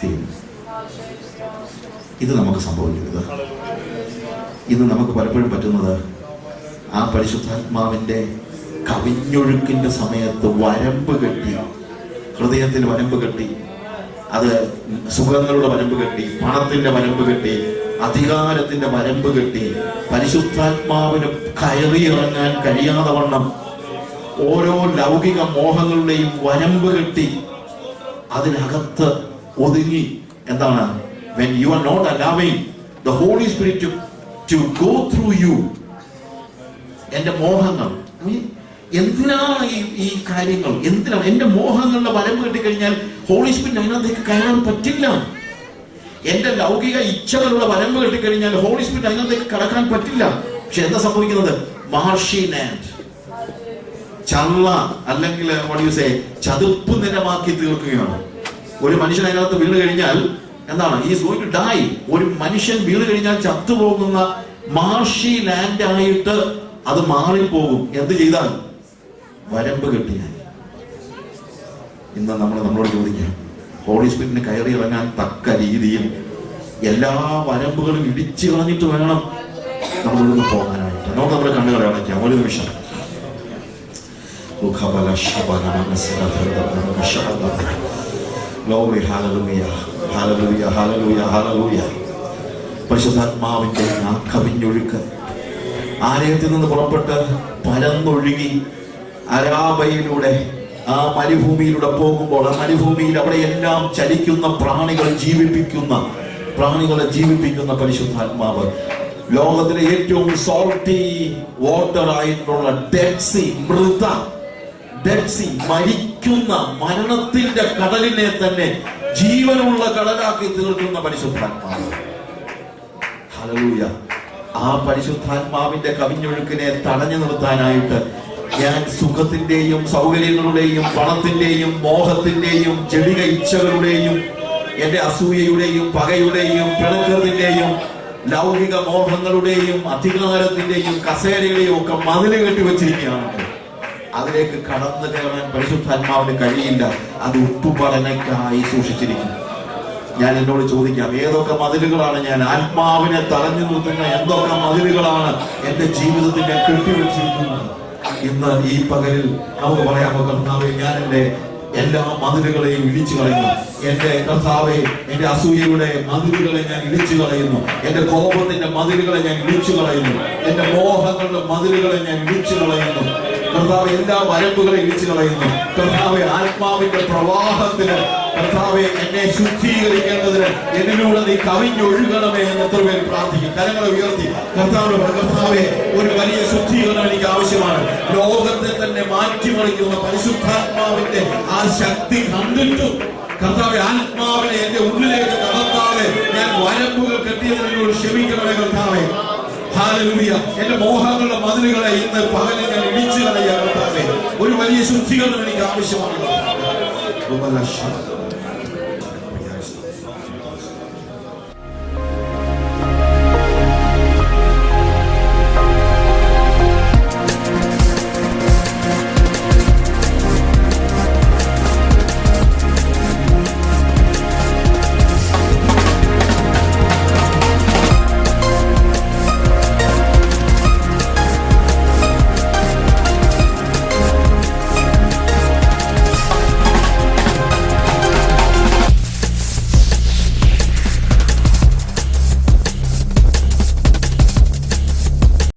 തീരും. ഇത് നമുക്ക് സംഭവിക്കരുത്. ഇന്ന് നമുക്ക് പലപ്പോഴും പറ്റുന്നത് ആ പരിശുദ്ധാത്മാവിന്റെ കവിഞ്ഞൊഴുക്കിന്റെ സമയത്ത് വരമ്പ് കെട്ടി, ഹൃദയത്തിൽ വരമ്പ് കെട്ടി, അത് സുഖങ്ങളുടെ വരമ്പ് കെട്ടി, പണത്തിന്റെ വരമ്പ് കെട്ടി, അധികാരത്തിന്റെ വരമ്പ് കെട്ടി, പരിശുദ്ധാത്മാവിന് കയറിയിറങ്ങാൻ കഴിയാതെ വണ്ണം ഓരോ ലൗകിക മോഹങ്ങളുടെയും വരമ്പ് കെട്ടി അതിനകത്ത് ഒതുങ്ങി, എന്താണ്, when you are not allowing the Holy Spirit to go through you. എന്റെ മോഹങ്ങൾ, എന്തിനാണ് ഈ കാര്യങ്ങൾ, എന്തിനാണ് എന്റെ മോഹങ്ങളുടെ വരമ്പ് കെട്ടിക്കഴിഞ്ഞാൽ ഹോളി സ്പിരിറ്റ് അതിനകത്തേക്ക് കയറാൻ പറ്റില്ല. എന്റെ ലൗകിക ഇച്ഛകളുടെ വരമ്പ് കെട്ടിക്കഴിഞ്ഞാൽ ഹോളി സ്പിരിറ്റ് അതിനകത്തേക്ക് കടക്കാൻ പറ്റില്ല. പക്ഷെ എന്താ സംഭവിക്കുന്നത്, മാർഷി ലാൻഡ്, ചള്ള അല്ലെങ്കിൽ ചതുപ്പ് നിലമാക്കി തീർക്കുകയാണ്. ഒരു മനുഷ്യൻ അതിനകത്ത് വീണ് കഴിഞ്ഞാൽ എന്താണ്, he is going to die. ഒരു മനുഷ്യൻ വീണ് കഴിഞ്ഞാൽ ചത്തുപോകുന്ന മാർഷി ലാൻഡ് ആയിട്ട് അത് മാറിപ്പോകും. എന്ത് ചെയ്താൽ, വരമ്പ് കെട്ടിയാൽ. ഇന്ന് നമ്മളോട് ചോദിക്കാം, ഹോളി സ്പിരിറ്റിന് കയറി ഇറങ്ങാൻ തക്ക രീതിയിൽ എല്ലാ വരമ്പുകളും ഇടിച്ചു കളഞ്ഞിട്ട് വേണം നമ്മളിന്ന് പോകാനായിട്ട്. നമുക്ക് നമ്മുടെ കണ്ണുകളെ അടയ്ക്കാം ഒരു നിമിഷം. പരിശുദ്ധാത്മാവിന്റെ ആ കവിഞ്ഞൊഴുക്ക് ആലയത്തിൽ നിന്ന് പുറപ്പെട്ട് പരന്നൊഴുകി അരാബയിലൂടെ ആ മരുഭൂമിയിലൂടെ പോകുമ്പോൾ, ആ മരുഭൂമിയിൽ അവിടെയെല്ലാം ചലിക്കുന്ന പ്രാണികളെ ജീവിപ്പിക്കുന്ന പരിശുദ്ധാത്മാവ്, ലോകത്തിലെ ഏറ്റവും സോൾട്ടി വാട്ടർ ആയിട്ടുള്ള ഡെഡ് സീ, മരിക്കുന്ന മരണത്തിന്റെ കടലിനെ തന്നെ ജീവനുള്ള കടലാക്കി തീർക്കുന്ന പരിശുദ്ധാത്മാവ്. ഹല്ലേലൂയ. ആ പരിശുദ്ധാത്മാവിന്റെ കവിഞ്ഞൊഴുക്കിനെ തടഞ്ഞു നിർത്താനായിട്ട് ഞാൻ സുഖത്തിന്റെയും സൗകര്യങ്ങളുടെയും പണത്തിന്റെയും മോഹത്തിന്റെയും ജടിക ഇച്ഛകളുടെയും എന്റെ അസൂയയുടെയും പകയുടെയും പിണക്കത്തിന്റെയും ലൗകിക മോഹങ്ങളുടെയും അധികാരത്തിന്റെയും കസേരയുടെയും ഒക്കെ മതില് കെട്ടിവെച്ചിരിക്കുകയാണ്. അതിലേക്ക് കടന്നു കയറാൻ പരിശുദ്ധാത്മാവിന് കഴിയില്ല. അത് ഉപ്പുപടനയ്ക്കായി സൂക്ഷിച്ചിരിക്കുന്നു. ഞാൻ എന്നോട് ചോദിക്കാം, ഏതൊക്കെ മതിലുകളാണ് ഞാൻ ആത്മാവിനെ തടഞ്ഞു നിർത്തുന്ന എന്തൊക്കെ മതിലുകളാണ് എന്റെ ജീവിതത്തിൽ ഞാൻ കെട്ടിവെച്ചിരിക്കുന്നത്? ഇന്ന് ഈ പകലിൽ നമുക്ക് പറയാമോ, കർത്താവേ, ഞാൻ എന്റെ എല്ലാ മതിലുകളെയും ഇടിച്ചു കളയുന്നു. എന്റെ കർത്താവേ, എന്റെ അസൂയയുടെ മതിലുകളെ ഞാൻ ഇടിച്ചു കളയുന്നു. എന്റെ കോപത്തിന്റെ മതിലുകളെ ഞാൻ ഇടിച്ചു കളയുന്നു. എന്റെ മോഹങ്ങളുടെ മതിലുകളെ ഞാൻ ഇടിച്ചു കളയുന്നു. കർത്താവെ, എല്ലാ വരമ്പുകളെ ഇടിച്ചു കളയുന്നു. കർത്താവെ, ആത്മാവിന്റെ പ്രവാഹത്തിന് കർത്താവെ എന്നെ ശുദ്ധീകരിക്കേണ്ടതിന് എന്നിലൂടെ നീ കവിഞ്ഞൊഴുകണമേ എന്ന് എത്ര പേര് പ്രാർത്ഥിക്കും? കരങ്ങളെ ഉയർത്തി കർത്താവെ, ഒരു വലിയ ശുദ്ധീകരണം എനിക്ക് ആവശ്യമാണ്. ലോകത്തെ തന്നെ മാറ്റിമറിക്കുന്ന പരിശുദ്ധാത്മാവിന്റെ ആ ശക്തി കണ്ടിട്ടും കർത്താവെ, ആത്മാവിനെ എന്റെ ഉള്ളിലേക്ക് കടത്താതെ ഞാൻ വരമ്പുകൾ കെട്ടിയതിനോട് ക്ഷമിക്കണമേ കർത്താവെ. ഹല്ലേലൂയ. എന്റെ മോഹങ്ങളുടെ മതിലുകളെ ഇന്ന് പകലിൽ ഞാൻ ഇടിച്ചു കളയാ കർത്താവെ. ഒരു വലിയ ശുദ്ധീകരണം എനിക്ക് ആവശ്യമാണ്.